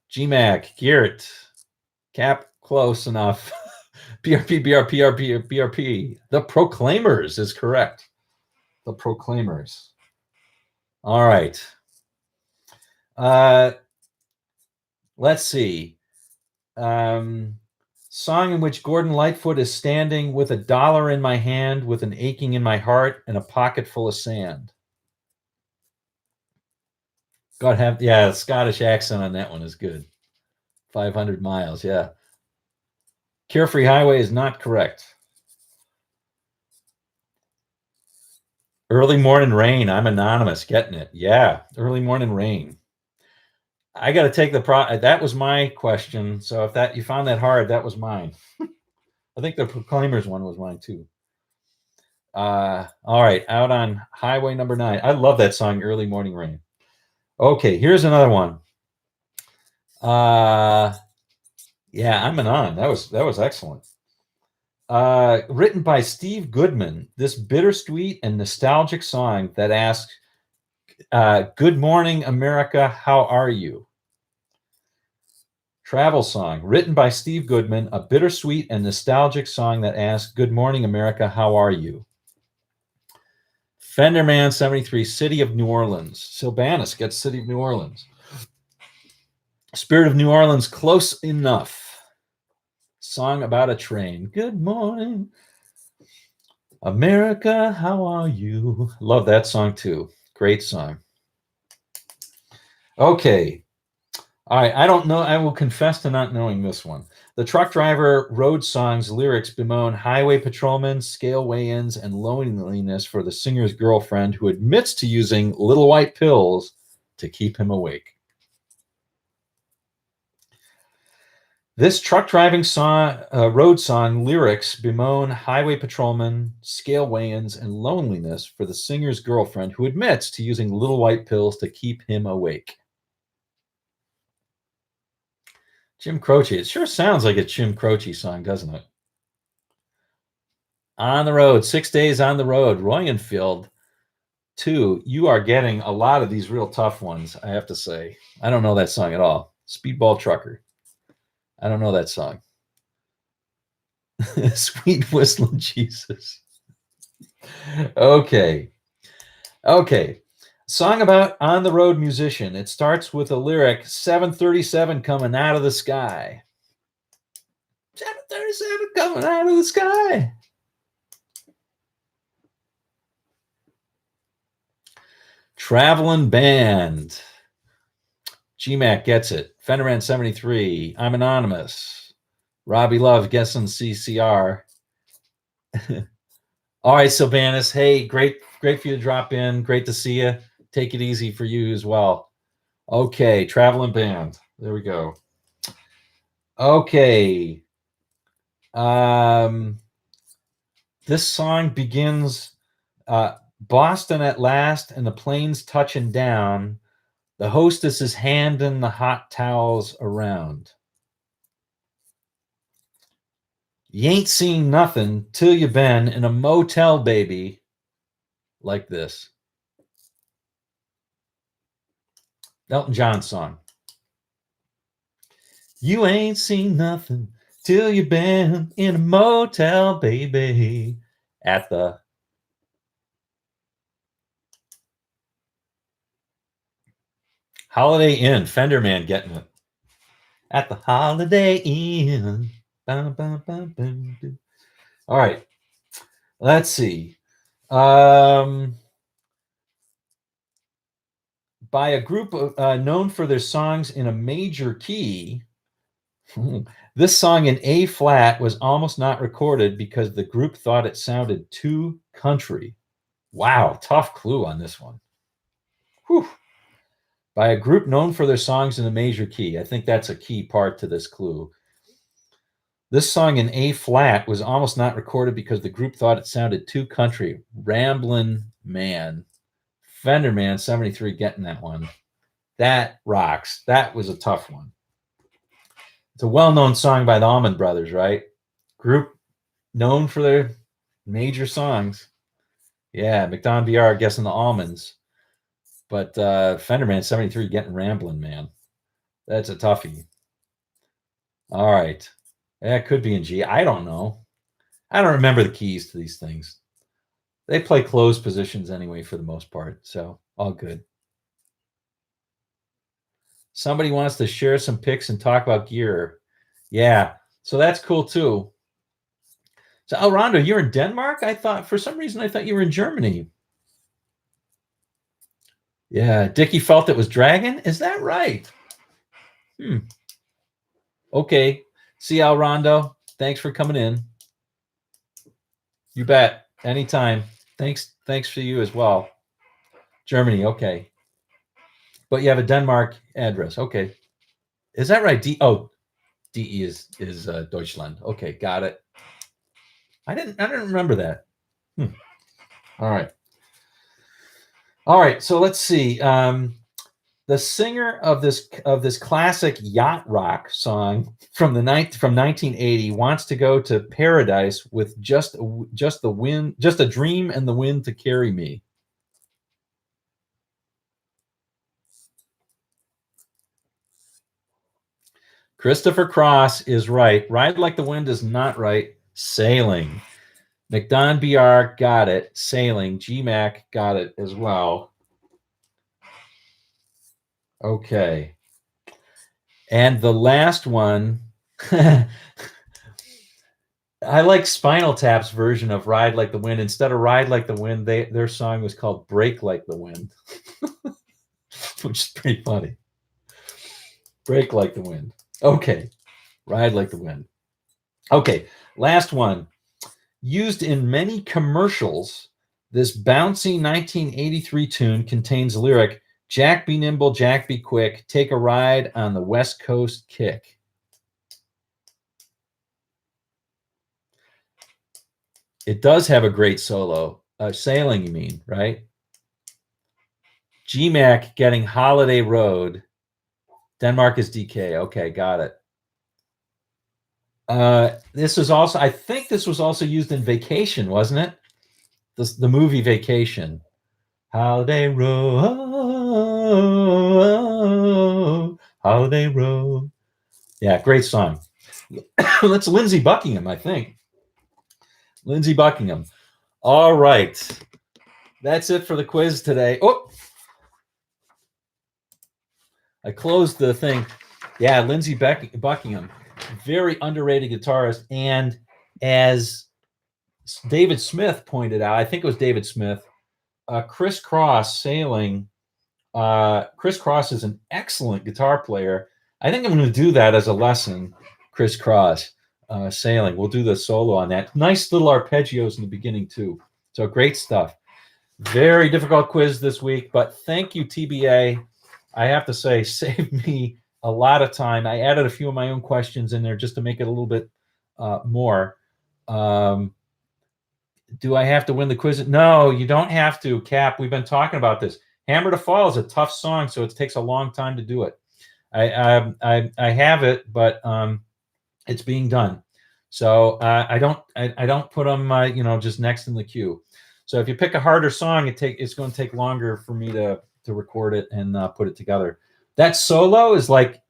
GMAC, Geert, Cap, close enough. BRP. The Proclaimers is correct. The Proclaimers. All right. Let's see. Song in which Gordon Lightfoot is standing with $1 in my hand, with an aching in my heart, and a pocket full of sand. The Scottish accent on that one is good. 500 miles, yeah. Carefree Highway is not correct. Early Morning Rain. I'm anonymous. Getting it. Yeah. Early Morning Rain. I got to take that was my question. So if you found that hard, that was mine. I think the Proclaimers one was mine too. All right. Out on Highway number 9. I love that song, Early Morning Rain. Okay. Here's another one. Yeah, I'm on. That was excellent. Written by Steve Goodman, this bittersweet and nostalgic song that asks, good morning, America, how are you? Travel song, written by Steve Goodman, a bittersweet and nostalgic song that asks, good morning, America, how are you? Fenderman 73, City of New Orleans. Sylvanus gets City of New Orleans. Spirit of New Orleans, close enough. Song about a train. Good morning, America, how are you? Love that song too. Great song. Okay. All right. I don't know. I will confess to not knowing this one. The Truck Driver Road Song's lyrics bemoan highway patrolmen, scale weigh-ins, and loneliness for the singer's girlfriend who admits to using little white pills to keep him awake. This truck driving road song lyrics bemoan highway patrolmen, scale weigh-ins, and loneliness for the singer's girlfriend who admits to using little white pills to keep him awake. Jim Croce. It sure sounds like a Jim Croce song, doesn't it? On the Road, 6 Days on the Road, Royenfield 2. You are getting a lot of these real tough ones, I have to say. I don't know that song at all. Speedball Trucker. I don't know that song. Sweet Whistling Jesus. Okay. Song about on the road musician. It starts with a lyric, 737 coming out of the sky. 737 coming out of the sky. Traveling Band. GMAC gets it. Fenderman 73. I'm anonymous. Robbie Love guessing CCR. All right, Sylvanus. Hey, great for you to drop in. Great to see you. Take it easy for you as well. Okay, Traveling Band. There we go. Okay. This song begins Boston at last and the plane's touching down. The hostess is handing the hot towels around. You ain't seen nothing till you been in a motel, baby, like this. Elton John song. You ain't seen nothing till you been in a motel, baby, at the Holiday Inn. Fender Man getting it. At the Holiday Inn. Bum, bum, bum, bum, bum. All right. Let's see. By a group known for their songs in a major key, this song in A flat was almost not recorded because the group thought it sounded too country. Wow, tough clue on this one. Whew. By a group known for their songs in a major key. I think that's a key part to this clue. This song in A flat was almost not recorded because the group thought it sounded too country. Ramblin' Man. Fender Man 73 getting that one. That rocks. That was a tough one. It's a well-known song by the Allman Brothers, right? Group known for their major songs. Yeah, McDonald BR guessing the Almonds. But Fender Man 73 getting Ramblin' Man. That's a toughie. All right. That could be in G. I don't know. I don't remember the keys to these things. They play closed positions anyway for the most part, so all good. Somebody wants to share some pics and talk about gear. Yeah, so that's cool too. So, Alrondo, you're in Denmark? I thought, for some reason, I thought you were in Germany. Yeah, Dickie felt it was dragging? Is that right? Okay. See you, Alrondo. Thanks for coming in. You bet. Anytime. Thanks for you as well. Germany, okay. But you have a Denmark address. Okay. Is that right? DE is Deutschland. Okay, got it. I didn't remember that. All right. So let's see. The singer of this classic yacht rock song from 1980 wants to go to paradise with just a dream and the wind to carry me. Christopher Cross is right. Ride Like the Wind is not right. Sailing. McDon BR got it. Sailing. GMAC got it as well. Okay. And the last one, I like Spinal Tap's version of Ride Like the Wind. Instead of Ride Like the Wind, their song was called Break Like the Wind, which is pretty funny. Break Like the Wind. Okay. Ride Like the Wind. Okay. Last one. Used in many commercials, this bouncy 1983 tune contains lyric, Jack be nimble, Jack be quick, take a ride on the West Coast kick. It does have a great solo. Sailing, you mean, right? GMAC getting Holiday Road. Denmark is DK. Okay, got it. This was also, I think this was also used in Vacation, wasn't it? The movie Vacation. Holiday Road, Holiday Road. Yeah, great song. That's Lindsey Buckingham, I think. Lindsey Buckingham. All right. That's it for the quiz today. Oh, I closed the thing. Yeah, Lindsey Buckingham. Very underrated guitarist. And as David Smith pointed out, I think it was David Smith, Chris Cross sailing. Chris Cross is an excellent guitar player. I think I'm going to do that as a lesson, Chris Cross sailing. We'll do the solo on that. Nice little arpeggios in the beginning, too. So great stuff. Very difficult quiz this week, but thank you, TBA. I have to say, saved me a lot of time. I added a few of my own questions in there just to make it a little bit more. Do I have to win the quiz? No, you don't have to, Cap. We've been talking about this. Hammer to Fall is a tough song, so it takes a long time to do it. I have it, but it's being done. So I don't put them just next in the queue. So if you pick a harder song, it's going to take longer for me to record it and put it together. That solo is like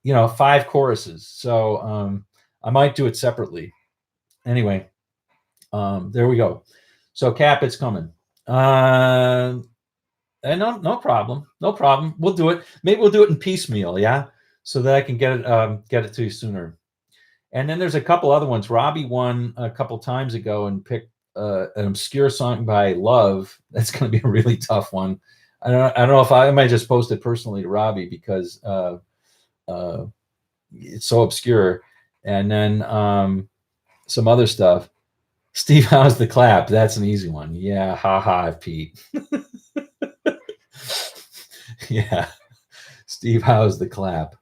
5 choruses, so I might do it separately. Anyway, there we go. So Cap, it's coming. And no problem. We'll do it. Maybe we'll do it in piecemeal, yeah, so that I can get it to you sooner. And then there's a couple other ones. Robbie won a couple times ago and picked an obscure song by Love. That's going to be a really tough one. I don't know if I might just post it personally to Robbie because it's so obscure. And then some other stuff. Steve, how's the clap? That's an easy one. Yeah, ha, Pete. Yeah, Steve, how's the clap?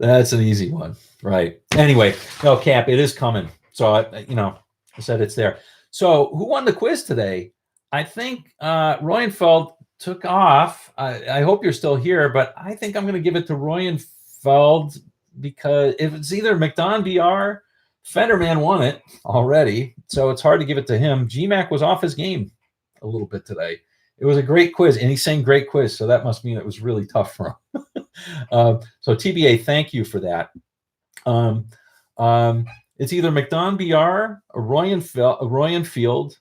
That's an easy one, right? Anyway, no, Cap, it is coming. So I said it's there. So who won the quiz today? I think Royenfeld took off. I hope you're still here, but I think I'm going to give it to Royenfeld because if it's either McDon BR, Fenderman won it already, so it's hard to give it to him. GMAC was off his game a little bit today. It was a great quiz, and he's saying great quiz, so that must mean it was really tough for him. So TBA, thank you for that. It's either McDon BR, or Royenfield,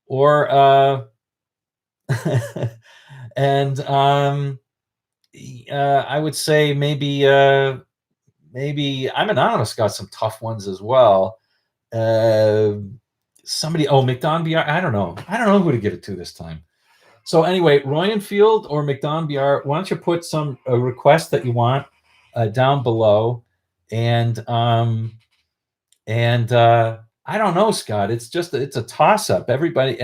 or and I would say maybe I'm Anonymous got some tough ones as well. McDon BR, I don't know who to give it to this time. So anyway, Royenfield or McDon BR, why don't you put a request that you want down below, and I don't know, Scott. It's a toss up. Everybody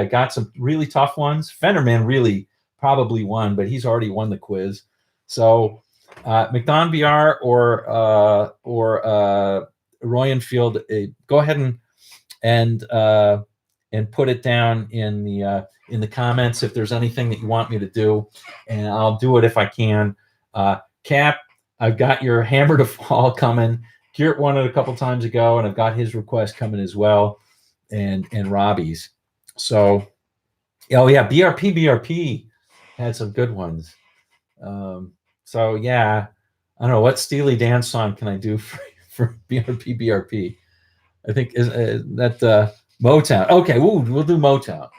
got some really tough ones. Fenderman really probably won, but he's already won the quiz. So McDon BR or Royenfield, go ahead and put it down in the comments if there's anything that you want me to do, and I'll do it if I can. Cap, I've got your Hammer to Fall coming. Geert won it a couple times ago, and I've got his request coming as well, and Robbie's. So, BRP had some good ones. So yeah, I don't know what Steely Dan song can I do for BRP. I think is that Motown. Okay, we'll do Motown.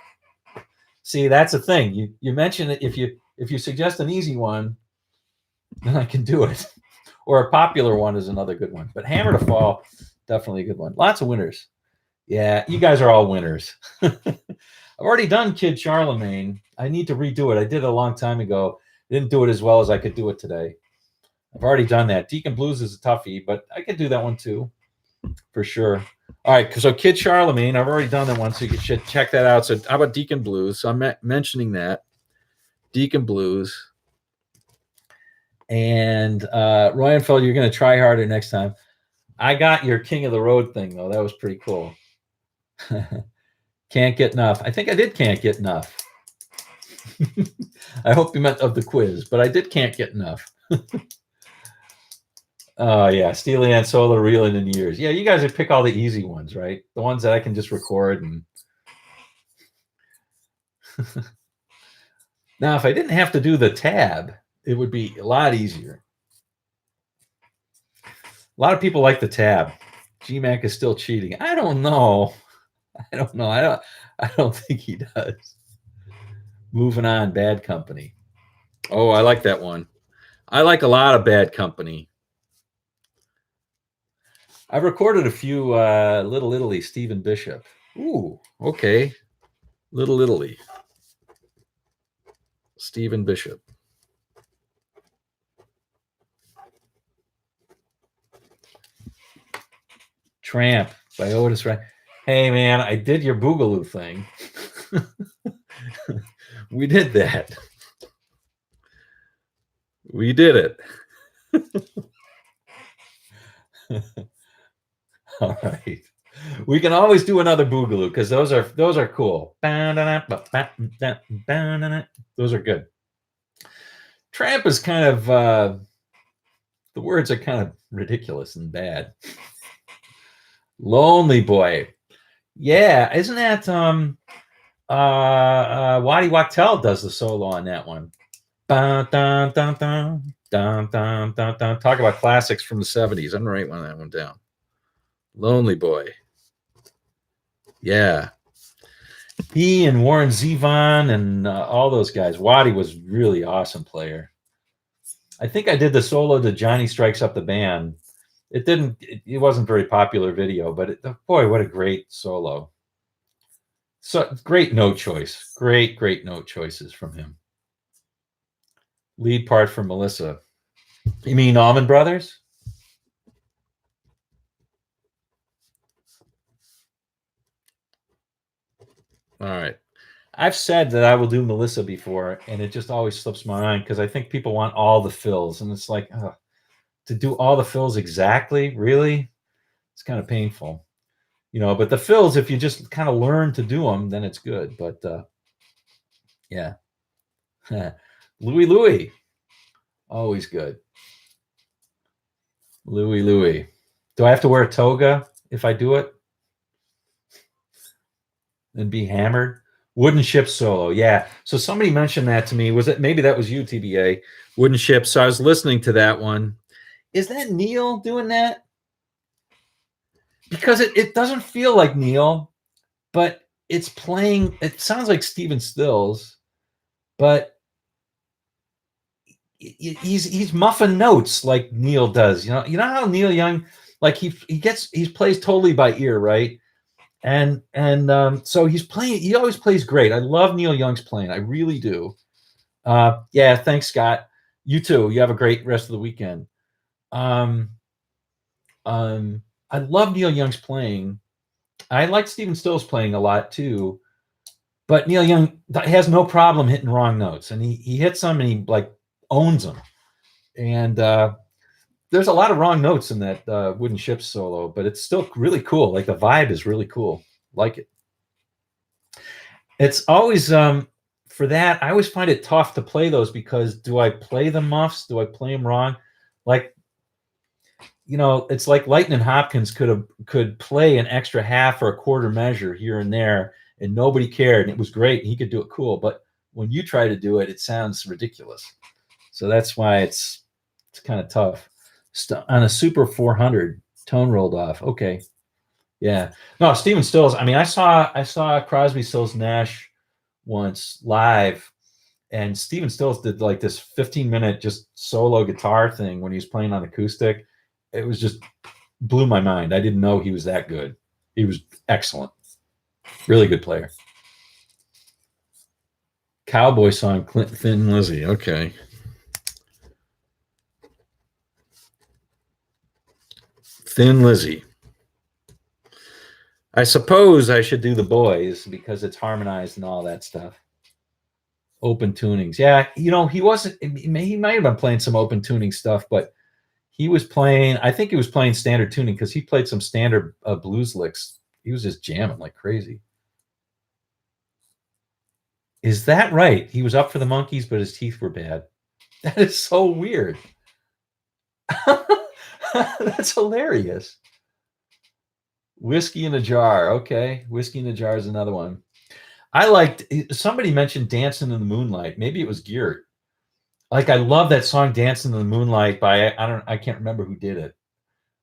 See, that's the thing. You mention it if you suggest an easy one, then I can do it. Or a popular one is another good one. But Hammer to Fall, definitely a good one. Lots of winners. Yeah, you guys are all winners. I've already done Kid Charlemagne. I need to redo it. I did it a long time ago. Didn't do it as well as I could do it today. I've already done that. Deacon Blues is a toughie, but I could do that one too, for sure. All right, so Kid Charlemagne, I've already done that one, so you should check that out. So how about Deacon Blues? So I'm mentioning that. Deacon Blues. And Royenfeld, you're going to try harder next time. I got your King of the Road thing, though. That was pretty cool. Can't Get Enough. I think I did Can't Get Enough. I hope you meant of the quiz, but I did Can't Get Enough. Oh, yeah. Steely Dan solo, Reeling in Years. Yeah, you guys would pick all the easy ones, right? The ones that I can just record. And now, if I didn't have to do the tab, it would be a lot easier. A lot of people like the tab. GMAC is still cheating. I don't know. I don't think he does. Moving on, Bad Company. Oh, I like that one. I like a lot of Bad Company. I've recorded a few Little Italy, Stephen Bishop. Ooh, okay. Little Italy. Stephen Bishop. Tramp by Otis Redding. Hey, man, I did your Boogaloo thing. We did that. We did it. All right. We can always do another Boogaloo because those are cool. Those are good. Tramp is kind of The words are kind of ridiculous and bad. Lonely Boy. Yeah, isn't that Waddy Wachtel does the solo on that one. Dun, dun, dun, dun, dun, dun, dun, dun. Talk about classics from the 70s. I'm writing that one down. Lonely Boy. Yeah. He and Warren Zevon and all those guys. Waddy was really awesome player. I think I did the solo to Johnny Strikes Up the Band. It wasn't very popular video, but boy, what a great solo. So great note choice. Great note choices from him. Lead part from Melissa. You mean Allman Brothers? All right. I've said that I will do Melissa before, and it just always slips my mind because I think people want all the fills, and it's like, to do all the fills exactly, really? It's kind of painful. But the fills, if you just kind of learn to do them, then it's good. But yeah. Louie. Always good. Louie. Do I have to wear a toga if I do it? And be hammered? Wooden Ship solo. Yeah. So somebody mentioned that to me. Maybe that was you, TBA? Wooden Ship. So I was listening to that one. Is that Neil doing that? Because it doesn't feel like Neil, but it's playing. It sounds like Stephen Stills, but he's muffing notes like Neil does. You know how Neil Young, like he plays totally by ear, right? And so he's playing. He always plays great. I love Neil Young's playing. I really do. Yeah, thanks, Scott. You too. You have a great rest of the weekend. I love Neil Young's playing. I like Stephen Stills playing a lot too, but Neil Young has no problem hitting wrong notes, and he hits them and he like owns them. And there's a lot of wrong notes in that Wooden Ship solo, but it's still really cool. Like the vibe is really cool. Like it. It's always for that. I always find it tough to play those because do I play the muffs? Do I play them wrong? Like, it's like Lightning Hopkins could play an extra half or a quarter measure here and there, and nobody cared, and it was great. He could do it cool, but when you try to do it, it sounds ridiculous. So that's why it's kind of tough. On a Super 400, tone rolled off. Okay, yeah. No, Stephen Stills. I mean, I saw Crosby, Stills, Nash once live, and Stephen Stills did like this 15-minute just solo guitar thing when he was playing on acoustic. It was just blew my mind. I didn't know he was that good. He was excellent. Really good player. Cowboy song, Thin Lizzy. Okay. Thin Lizzy. I suppose I should do the boys because it's harmonized and all that stuff. Open tunings. Yeah, he wasn't, he might have been playing some open tuning stuff, but he was playing, I think he was playing standard tuning because he played some standard blues licks. He was just jamming like crazy. Is that right? He was up for the Monkees, but his teeth were bad. That is so weird. That's hilarious. Whiskey in a Jar. Okay. Whiskey in a Jar is another one. Somebody mentioned Dancing in the Moonlight. Maybe it was Geert. Like, I love that song Dancing in the Moonlight by, I can't remember who did it.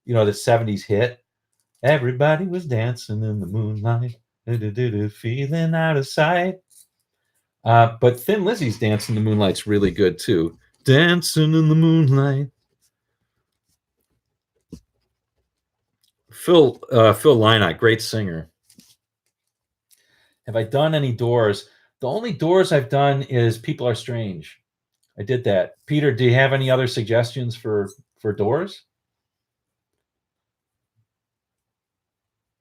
The 70s hit. Everybody was dancing in the moonlight, feeling out of sight. But Thin Lizzy's Dancing in the Moonlight's really good too. Dancing in the Moonlight. Phil Lynott, great singer. Have I done any Doors? The only Doors I've done is People Are Strange. I did that. Peter, do you have any other suggestions for Doors?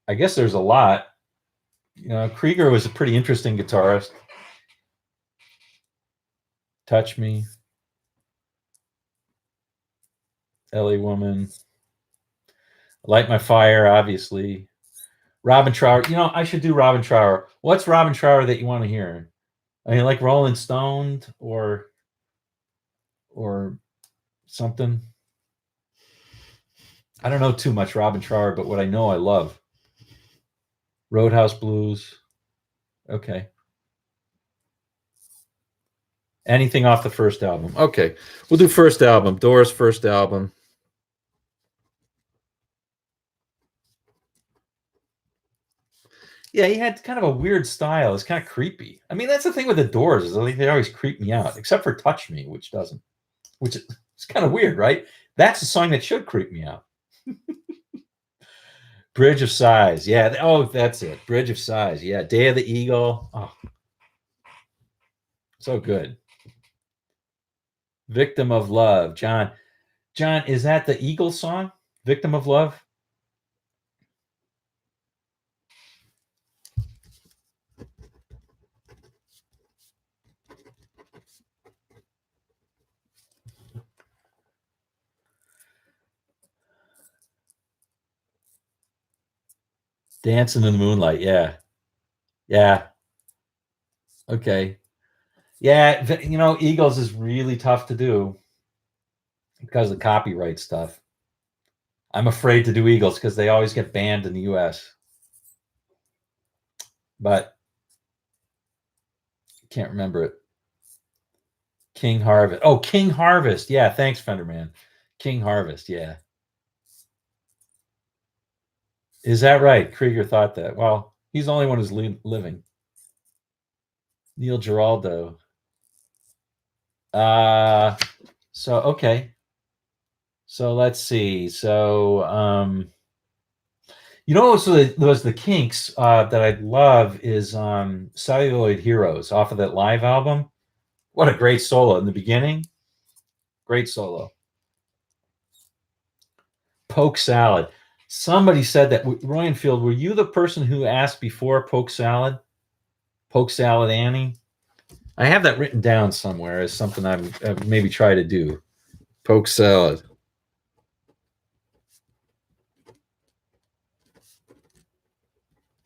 I guess there's a lot. Krieger was a pretty interesting guitarist. Touch Me. LA Woman. Light My Fire, obviously. Robin Trower. I should do Robin Trower. What's Robin Trower that you want to hear? I mean, like Rolling Stone or something. I don't know too much Robin Trower, but what I know I love. Roadhouse Blues. Okay. Anything off the first album. Okay. We'll do first album. Doors' first album. Yeah, he had kind of a weird style. It's kind of creepy. I mean, that's the thing with the Doors is they always creep me out, except for Touch Me, which doesn't. Which is kind of weird, right? That's a song that should creep me out. Bridge of Sighs. Yeah. Oh, that's it. Bridge of Sighs. Yeah. Day of the Eagle. Oh, so good. Victim of Love. John, is that the Eagles song? Victim of Love? Dancing in the Moonlight. Yeah. Yeah. Okay. Yeah. You know, Eagles is really tough to do because of copyright stuff. I'm afraid to do Eagles because they always get banned in the US. But can't remember it. King Harvest. Oh, King Harvest. Yeah. Thanks, Fenderman. King Harvest. Yeah. Is that right? Krieger thought that. Well, he's the only one who's living. Neil Giraldo. So okay. So let's see. So you know, so was the Kinks that I love is Celluloid Heroes off of that live album. What a great solo in the beginning. Great solo. Poke Salad. Somebody said that. Royenfield, were you the person who asked before Poke Salad? Poke Salad Annie? I have that written down somewhere as something I've maybe try to do. Poke Salad.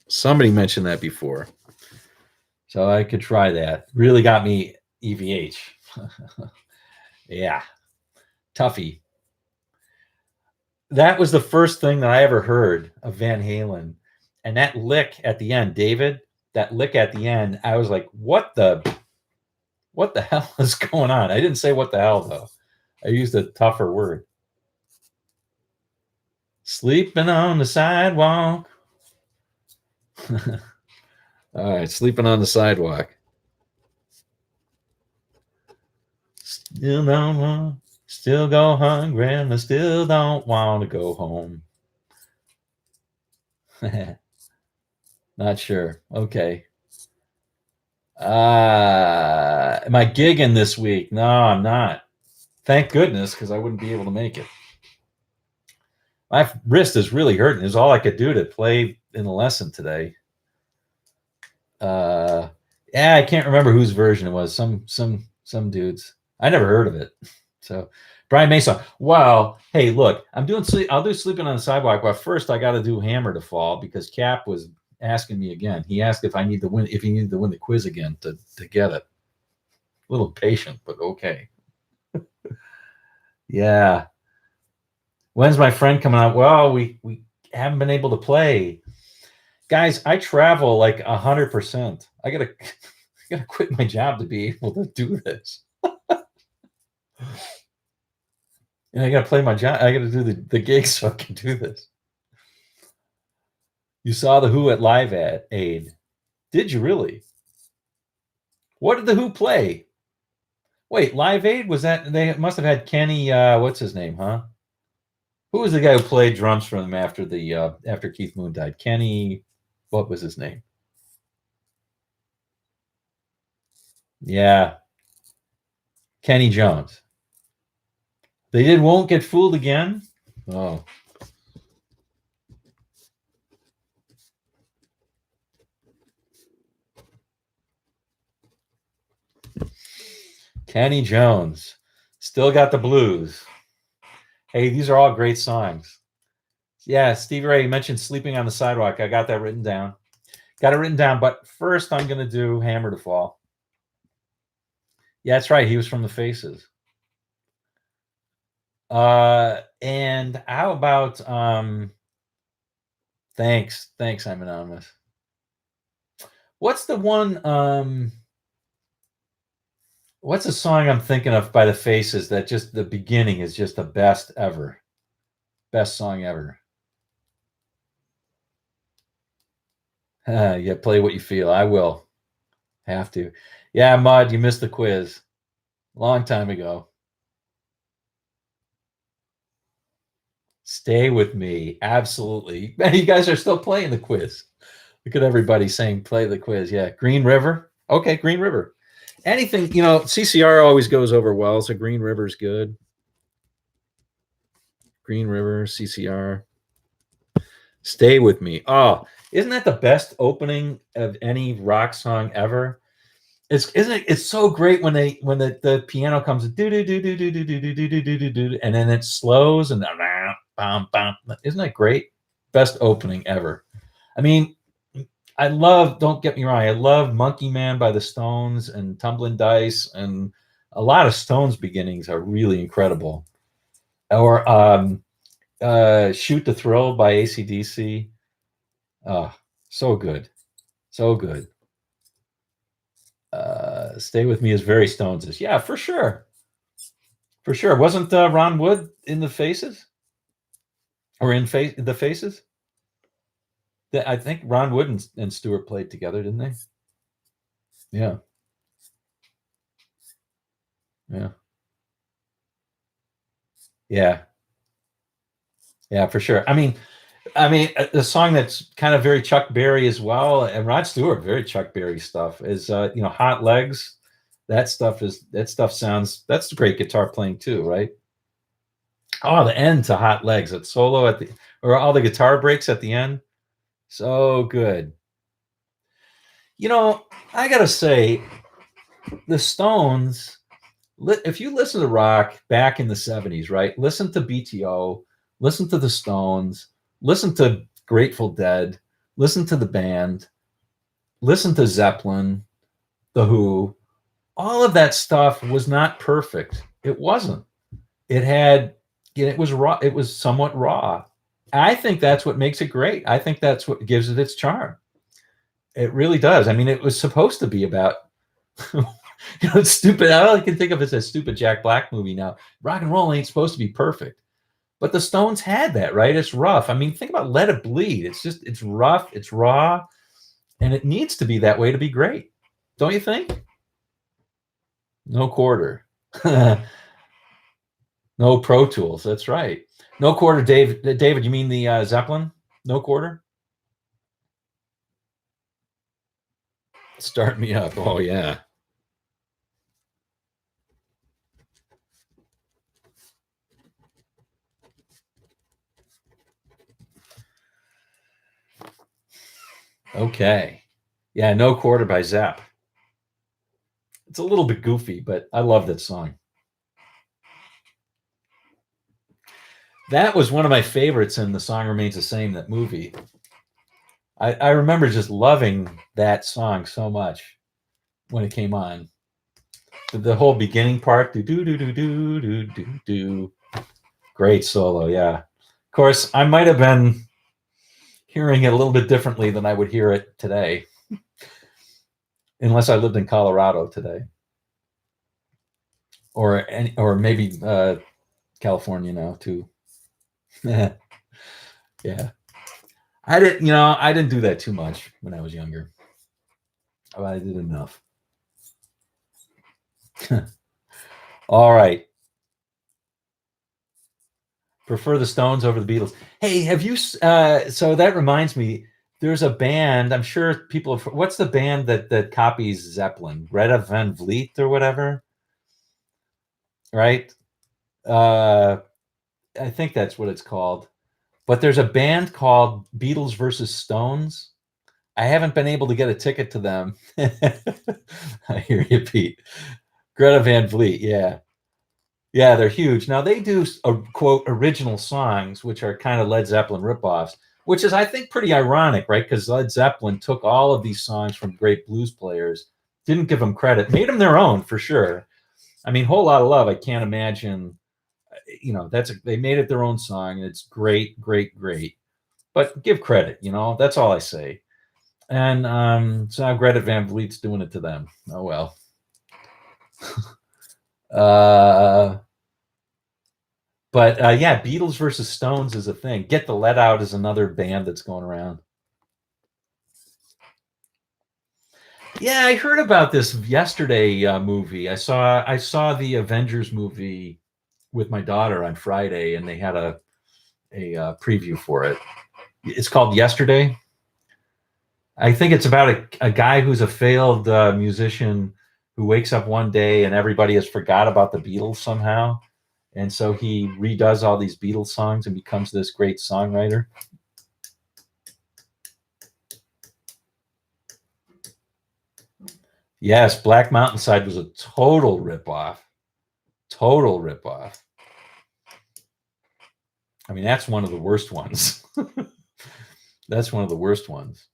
Somebody mentioned that before. So I could try that. Really got me EVH. Yeah. Tuffy. That was the first thing that I ever heard of Van Halen. And that lick at the end, David, that lick at the end, I was like, what the hell is going on? I didn't say what the hell, though. I used a tougher word. Sleeping on the sidewalk. All right, sleeping on the sidewalk. Still don't want, still go hungry, and I still don't want to go home. Not sure. Okay. Am I gigging this week? No, I'm not. Thank goodness, because I wouldn't be able to make it. My wrist is really hurting. It's all I could do to play in the lesson today. Yeah, I can't remember whose version it was. Some dudes. I never heard of it. So Brian Mason. Well, hey, look, I'll do sleeping on the sidewalk. But first I got to do Hammer to Fall because Cap was asking me again. He asked if he needed to win the quiz again to get it. A little patient, but okay. Yeah. When's my friend coming out? Well, we haven't been able to play. Guys, I travel like 100%. I gotta quit my job to be able to do this. And I gotta play my job. I gotta do the gigs so I can do this. You saw the Who at Live Aid. Did you really? What did the Who play? Wait, Live Aid? Was that they must have had Kenny what's his name, huh? Who was the guy who played drums for them after Keith Moon died? Kenny, what was his name? Yeah. Kenny Jones. They did Won't Get Fooled Again? Oh. Kenny Jones. Still Got the Blues. Hey, these are all great songs. Yeah, Stevie Ray, you mentioned Sleeping on the Sidewalk. I got that written down. Got it written down, but first I'm going to do Hammer to Fall. Yeah, that's right. He was from the Faces. And how about thanks, I'm anonymous. What's the one? What's a song I'm thinking of by the Faces that just the beginning is just the best ever, best song ever. Yeah, play what you feel. I will have to. Yeah, Mud, you missed the quiz long time ago. Stay with me, absolutely. Man, you guys are still playing the quiz. Look at everybody saying play the quiz. Yeah, Green River. Okay, Green River. Anything, you know, CCR always goes over well, so Green River's good. Green River, CCR. Stay with me. Oh, isn't that the best opening of any rock song ever? Isn't it? It's so great when the piano comes do do do do do do do do do do do do, and then it slows and bam bam. Isn't that great? Best opening ever. I mean, I love. Don't get me wrong. I love Monkey Man by the Stones and Tumbling Dice, and a lot of Stones beginnings are really incredible. Or Shoot the Thrill by AC/DC. Oh, so good. So good. Stay With Me is very Stones. Yeah, for sure. For sure. Wasn't Ron Wood in the Faces? Or in the Faces? I think Ron Wood and Stewart played together, didn't they? Yeah. Yeah. Yeah. Yeah, for sure. I mean, the song that's kind of very Chuck Berry as well, and Rod Stewart, very Chuck Berry stuff is Hot Legs. That stuff sounds, that's great guitar playing too, right? Oh, the end to Hot Legs, that solo at the, or all the guitar breaks at the end. So good. You know, I gotta say, the Stones, if you listen to rock back in the 70s, right? Listen to BTO, listen to the Stones, listen to Grateful Dead, listen to the band, listen to Zeppelin, The Who. All of that stuff was not perfect. It wasn't. It had, it was raw. It was somewhat raw. I think that's what makes it great. I think that's what gives it its charm. It really does. I mean, it was supposed to be about, it's stupid. All I can think of is a stupid Jack Black movie now. Rock and roll ain't supposed to be perfect. But the Stones had that, right? It's rough. I mean, think about Let It Bleed. It's rough, it's raw, and it needs to be that way to be great. Don't you think? No quarter. No Pro Tools. That's right. No quarter, Dave. David, you mean the Zeppelin? No quarter? Start Me Up. Oh, yeah. Okay. Yeah, No Quarter by Zapp. It's a little bit goofy, but I love that song. That was one of my favorites in The Song Remains the Same, that movie. I remember just loving that song so much when it came on. The whole beginning part, do do do do do do do do. Great solo, yeah. Of course, I might have been hearing it a little bit differently than I would hear it today, unless I lived in Colorado today, or maybe California now too. Yeah, I didn't do that too much when I was younger. But I did enough. All right. Prefer the Stones over the Beatles. Hey, have you? So that reminds me. There's a band. I'm sure people. What's the band that copies Zeppelin? Greta Van Vliet or whatever, right? Uh, I think that's what it's called. But there's a band called Beatles versus Stones. I haven't been able to get a ticket to them. I hear you, Pete. Greta Van Vliet, yeah. Yeah, they're huge. Now they do quote original songs, which are kind of Led Zeppelin ripoffs, which is I think pretty ironic, right? Because Led Zeppelin took all of these songs from great blues players, didn't give them credit, made them their own for sure. I mean, Whole Lot of Love. I can't imagine You know, they made it their own song, and it's great, great, great. But give credit, you know, that's all I say. And so now Greta Van Vliet's doing it to them. Oh well. But yeah, Beatles versus Stones is a thing. Get the Let Out is another band that's going around. Yeah, I heard about this yesterday movie. I saw the Avengers movie with my daughter on Friday, and they had a preview for it. It's called Yesterday. I think it's about a guy who's a failed musician who wakes up one day and everybody has forgot about the Beatles somehow. And so he redoes all these Beatles songs and becomes this great songwriter. Yes, Black Mountainside was a total ripoff. Total ripoff. I mean, that's one of the worst ones. That's one of the worst ones.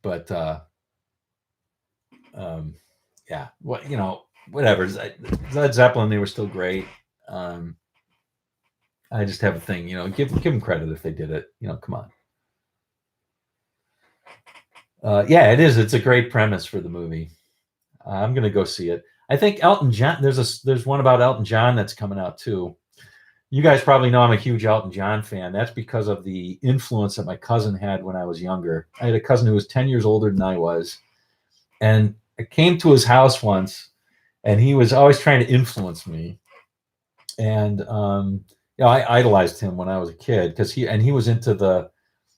But yeah, what, you know, whatever. Led Zeppelin, they were still great. I just have a thing, you know, give them credit if they did it. You know, come on. Yeah, it is. It's a great premise for the movie. I'm gonna go see it. I think Elton John. There's one about Elton John that's coming out too. You guys probably know I'm a huge Elton John fan. That's because of the influence that my cousin had when I was younger. I had a cousin who was 10 years older than I was, and I came to his house once, and he was always trying to influence me. And you know, I idolized him when I was a kid because he was into the.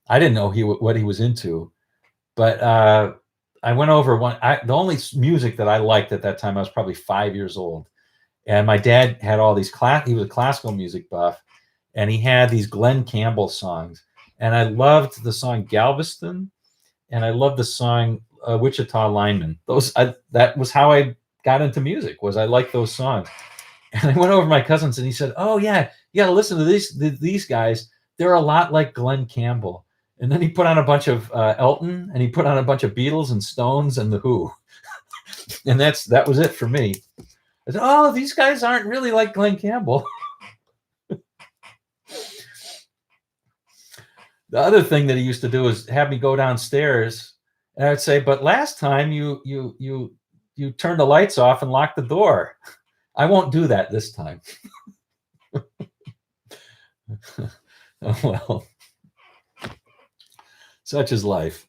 I didn't know what he was into, but I went over the only music that I liked at that time. I was probably 5 years old, and my dad had all these he was a classical music buff, and he had these Glen Campbell songs, and I loved the song Galveston, and I loved the song Wichita Lineman. That was how I got into music. Was I liked those songs. And I went over to my cousins, and he said, "Oh yeah, you got to listen to these guys. They're a lot like Glen Campbell." And then he put on a bunch of Elton, and he put on a bunch of Beatles and Stones and the Who, and that was it for me. I said, "Oh, these guys aren't really like Glen Campbell." The other thing that he used to do is have me go downstairs, and I'd say, "But last time you turned the lights off and locked the door. I won't do that this time." Oh well. Such is life.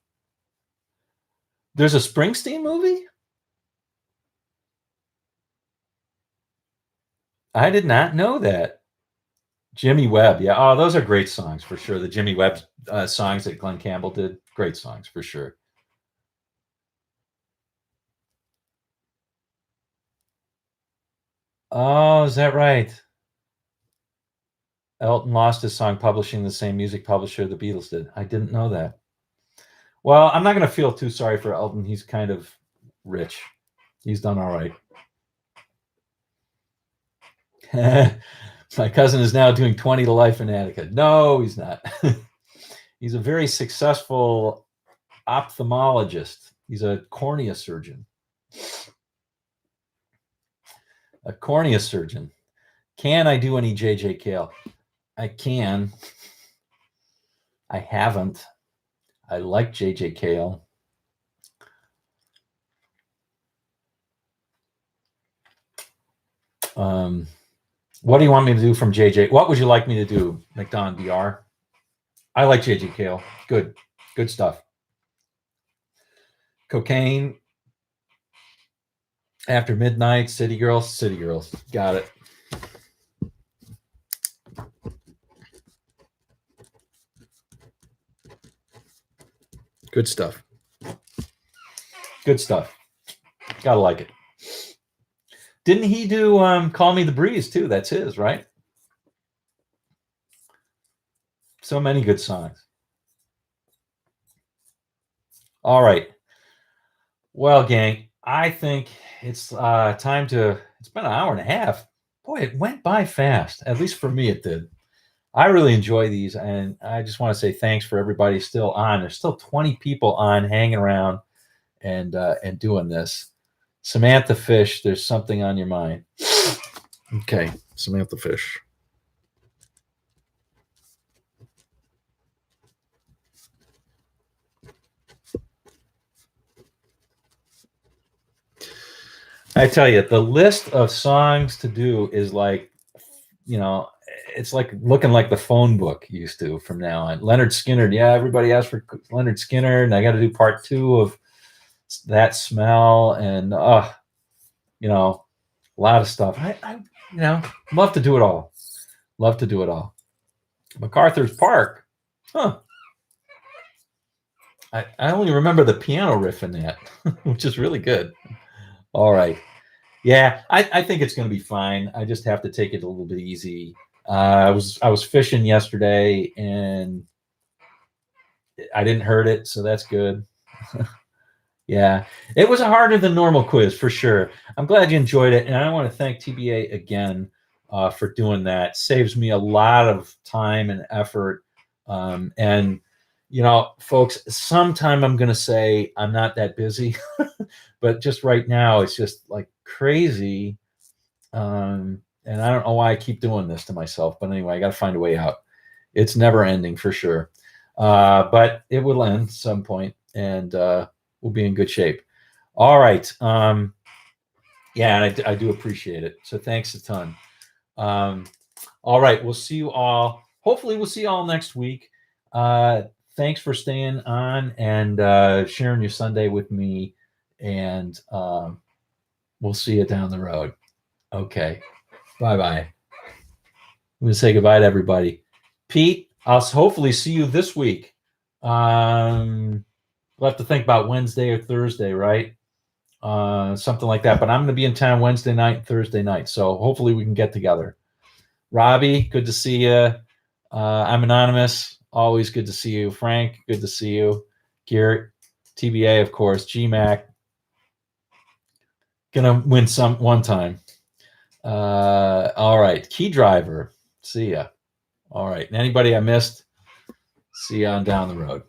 There's a Springsteen movie? I did not know that. Jimmy Webb, yeah. Oh, those are great songs for sure. The Jimmy Webb songs that Glen Campbell did, great songs for sure. Oh, is that right? Elton lost his song publishing the same music publisher the Beatles did. I didn't know that. Well, I'm not going to feel too sorry for Elton. He's kind of rich. He's done all right. My cousin is now doing 20 to life in Attica. No, he's not. He's a very successful ophthalmologist. He's a cornea surgeon. A cornea surgeon. Can I do any J.J. Cale? I can. I haven't. I like J.J. Cale. What do you want me to do from JJ? What would you like me to do, McDon BR? I like JJ Cale. Good stuff. Cocaine, After Midnight, City Girls. Got it. Good stuff. Gotta like it. Didn't he do Call Me the Breeze too? That's his, right? So many good songs. All right. Well, gang, I think it's time to. It's been an hour and a half. Boy, it went by fast. At least for me, it did. I really enjoy these, and I just want to say thanks for everybody still on. There's still 20 people on, hanging around, and doing this. Samantha Fish, there's something on your mind. Okay, Samantha Fish. I tell you, the list of songs to do is like, it's like looking like the phone book used to from now on. Leonard Skinner, yeah, everybody asked for Leonard Skinner, and I got to do part 2 of That Smell, and a lot of stuff. I love to do it all. Love to do it all. MacArthur's Park, huh? I only remember the piano riff in that, which is really good. All right. Yeah, I think it's going to be fine. I just have to take it a little bit easy. I was fishing yesterday and I didn't hurt it, so that's good. Yeah, it was a harder than normal quiz for sure. I'm glad you enjoyed it, and I want to thank TBA again for doing that. Saves me a lot of time and effort. And folks, sometime I'm going to say I'm not that busy, but just right now it's just like crazy. And I don't know why I keep doing this to myself, but anyway, I got to find a way out. It's never ending for sure. But it will end some point, and we'll be in good shape. All right. Yeah, and I do appreciate it. So thanks a ton. All right. We'll see you all. Hopefully, we'll see you all next week. Thanks for staying on and sharing your Sunday with me. And we'll see you down the road. Okay. Bye-bye. I'm going to say goodbye to everybody. Pete, I'll hopefully see you this week. We'll have to think about Wednesday or Thursday, right? Something like that. But I'm going to be in town Wednesday night and Thursday night. So hopefully we can get together. Robbie, good to see you. I'm Anonymous. Always good to see you. Frank, good to see you. Garrett, TBA, of course. GMAC. Gonna win one time. All right. Key Driver. See ya. All right. And anybody I missed, see you on down the road.